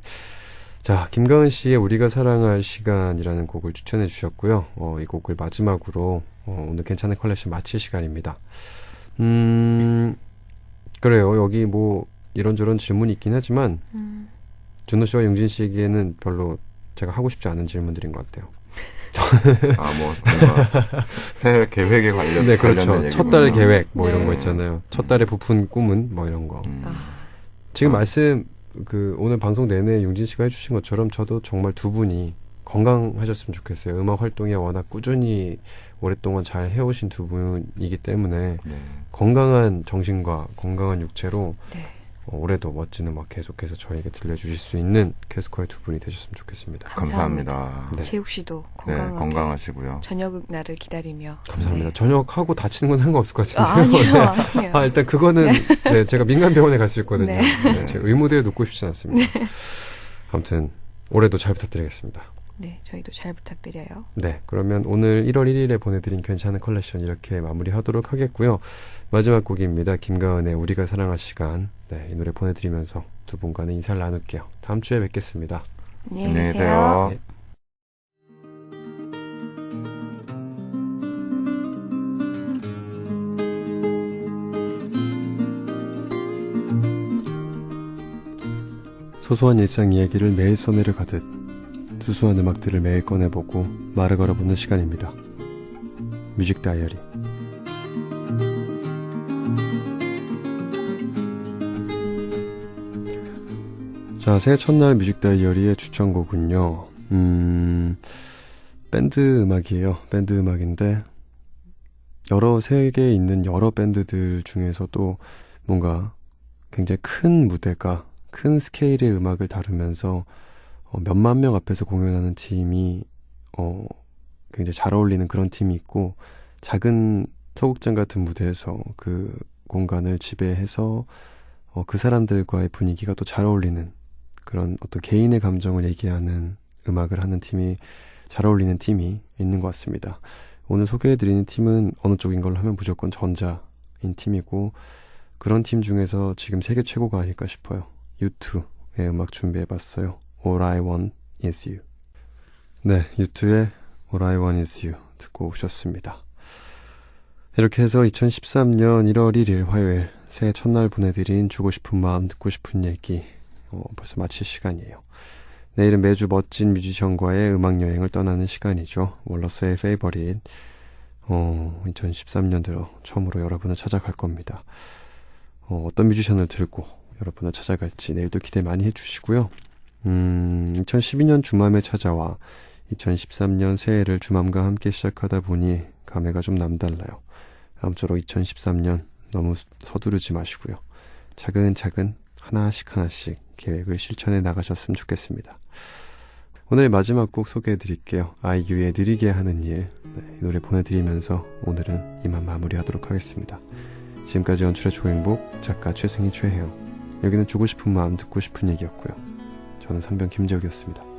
자, 김가은 씨의 우리가 사랑할 시간이라는 곡을 추천해 주셨고요. 이 곡을 마지막으로 오늘 괜찮은 컬렉션 마칠 시간입니다. 그래요. 여기 뭐 이런저런 질문이 있긴 하지만 준호 씨와 용진 씨에게는 별로 제가 하고 싶지 않은 질문들인 것 같아요. 아, 뭐, 뭔가, 새해 계획에 네, 그렇죠. 관련된 첫 달 얘기구나. 계획 뭐 이런 네. 거 있잖아요. 첫 달에 부푼 꿈은 뭐 이런 거. 지금 말씀 오늘 방송 내내 용진 씨가 해주신 것처럼 저도 정말 두 분이 건강하셨으면 좋겠어요. 음악 활동에 워낙 꾸준히 오랫동안 잘 해오신 두 분이기 때문에 네. 건강한 정신과 건강한 육체로 네. 올해도 멋진 음악 계속해서 저희에게 들려주실 수 있는 캐스커의 두 분이 되셨으면 좋겠습니다. 감사합니다. 네. 재욱 씨도 네, 건강하게 건강하시고요. 저녁 날을 기다리며. 감사합니다. 네. 저녁하고 다치는 건 상관없을 것 아, 같은데요. 아니요, 네. 아니에요. 아, 일단 그거는 네, 제가 민간병원에 갈 수 있거든요. 네. 네, 제 의무대에 눕고 싶진 않습니다. 아무튼 올해도 잘 부탁드리겠습니다. 네, 저희도 잘 부탁드려요. 네, 그러면 오늘 1월 1일에 보내드린 괜찮은 컬렉션 이렇게 마무리하도록 하겠고요. 마지막 곡입니다. 김가은의 우리가 사랑할 시간. 네, 이 노래 보내드리면서 두 분과는 인사를 나눌게요. 다음 주에 뵙겠습니다. 안녕히 안녕히 계세요. 계세요. 네. 소소한 일상 이야기를 매일 써내려 가듯 수수한 음악들을 매일 꺼내보고 말을 걸어보는 시간입니다. 뮤직 다이어리. 자, 새해 첫날 뮤직 다이어리의 추천곡은요. 밴드 음악이에요. 밴드 음악인데 여러 세계에 있는 여러 밴드들 중에서도 뭔가 굉장히 큰 무대가 큰 스케일의 음악을 다루면서 몇만 명 앞에서 공연하는 팀이 굉장히 잘 어울리는 그런 팀이 있고 작은 소극장 같은 무대에서 그 공간을 지배해서 그 사람들과의 분위기가 또 잘 어울리는 그런 어떤 개인의 감정을 얘기하는 음악을 하는 팀이 잘 어울리는 팀이 있는 것 같습니다. 오늘 소개해드리는 팀은 어느 쪽인 걸로 하면 무조건 전자인 팀이고 그런 팀 중에서 지금 세계 최고가 아닐까 싶어요. U2의 음악 준비해봤어요. All I Want Is You. 네, U2의 All I Want Is You 듣고 오셨습니다. 이렇게 해서 2013년 1월 1일 화요일 새해 첫날 보내드린 주고 싶은 마음 듣고 싶은 얘기 벌써 마칠 시간이에요. 내일은 매주 멋진 뮤지션과의 음악여행을 떠나는 시간이죠. 월러스의 페이버릿 2013년 들어 처음으로 여러분을 찾아갈 겁니다. 어떤 뮤지션을 들고 여러분을 찾아갈지 내일도 기대 많이 해주시고요. 2012년 주맘에 찾아와 2013년 새해를 주맘과 함께 시작하다 보니 감회가 좀 남달라요. 아무쪼록 2013년 너무 서두르지 마시고요. 차근차근 하나씩 계획을 실천해 나가셨으면 좋겠습니다. 오늘 마지막 곡 소개해드릴게요. 아이유의 느리게 하는 일. 네, 이 노래 보내드리면서 오늘은 이만 마무리하도록 하겠습니다. 지금까지 연출의 조행복, 작가 최승희 최혜영. 여기는 주고 싶은 마음 듣고 싶은 얘기였고요. 저는 상병 김재욱이었습니다.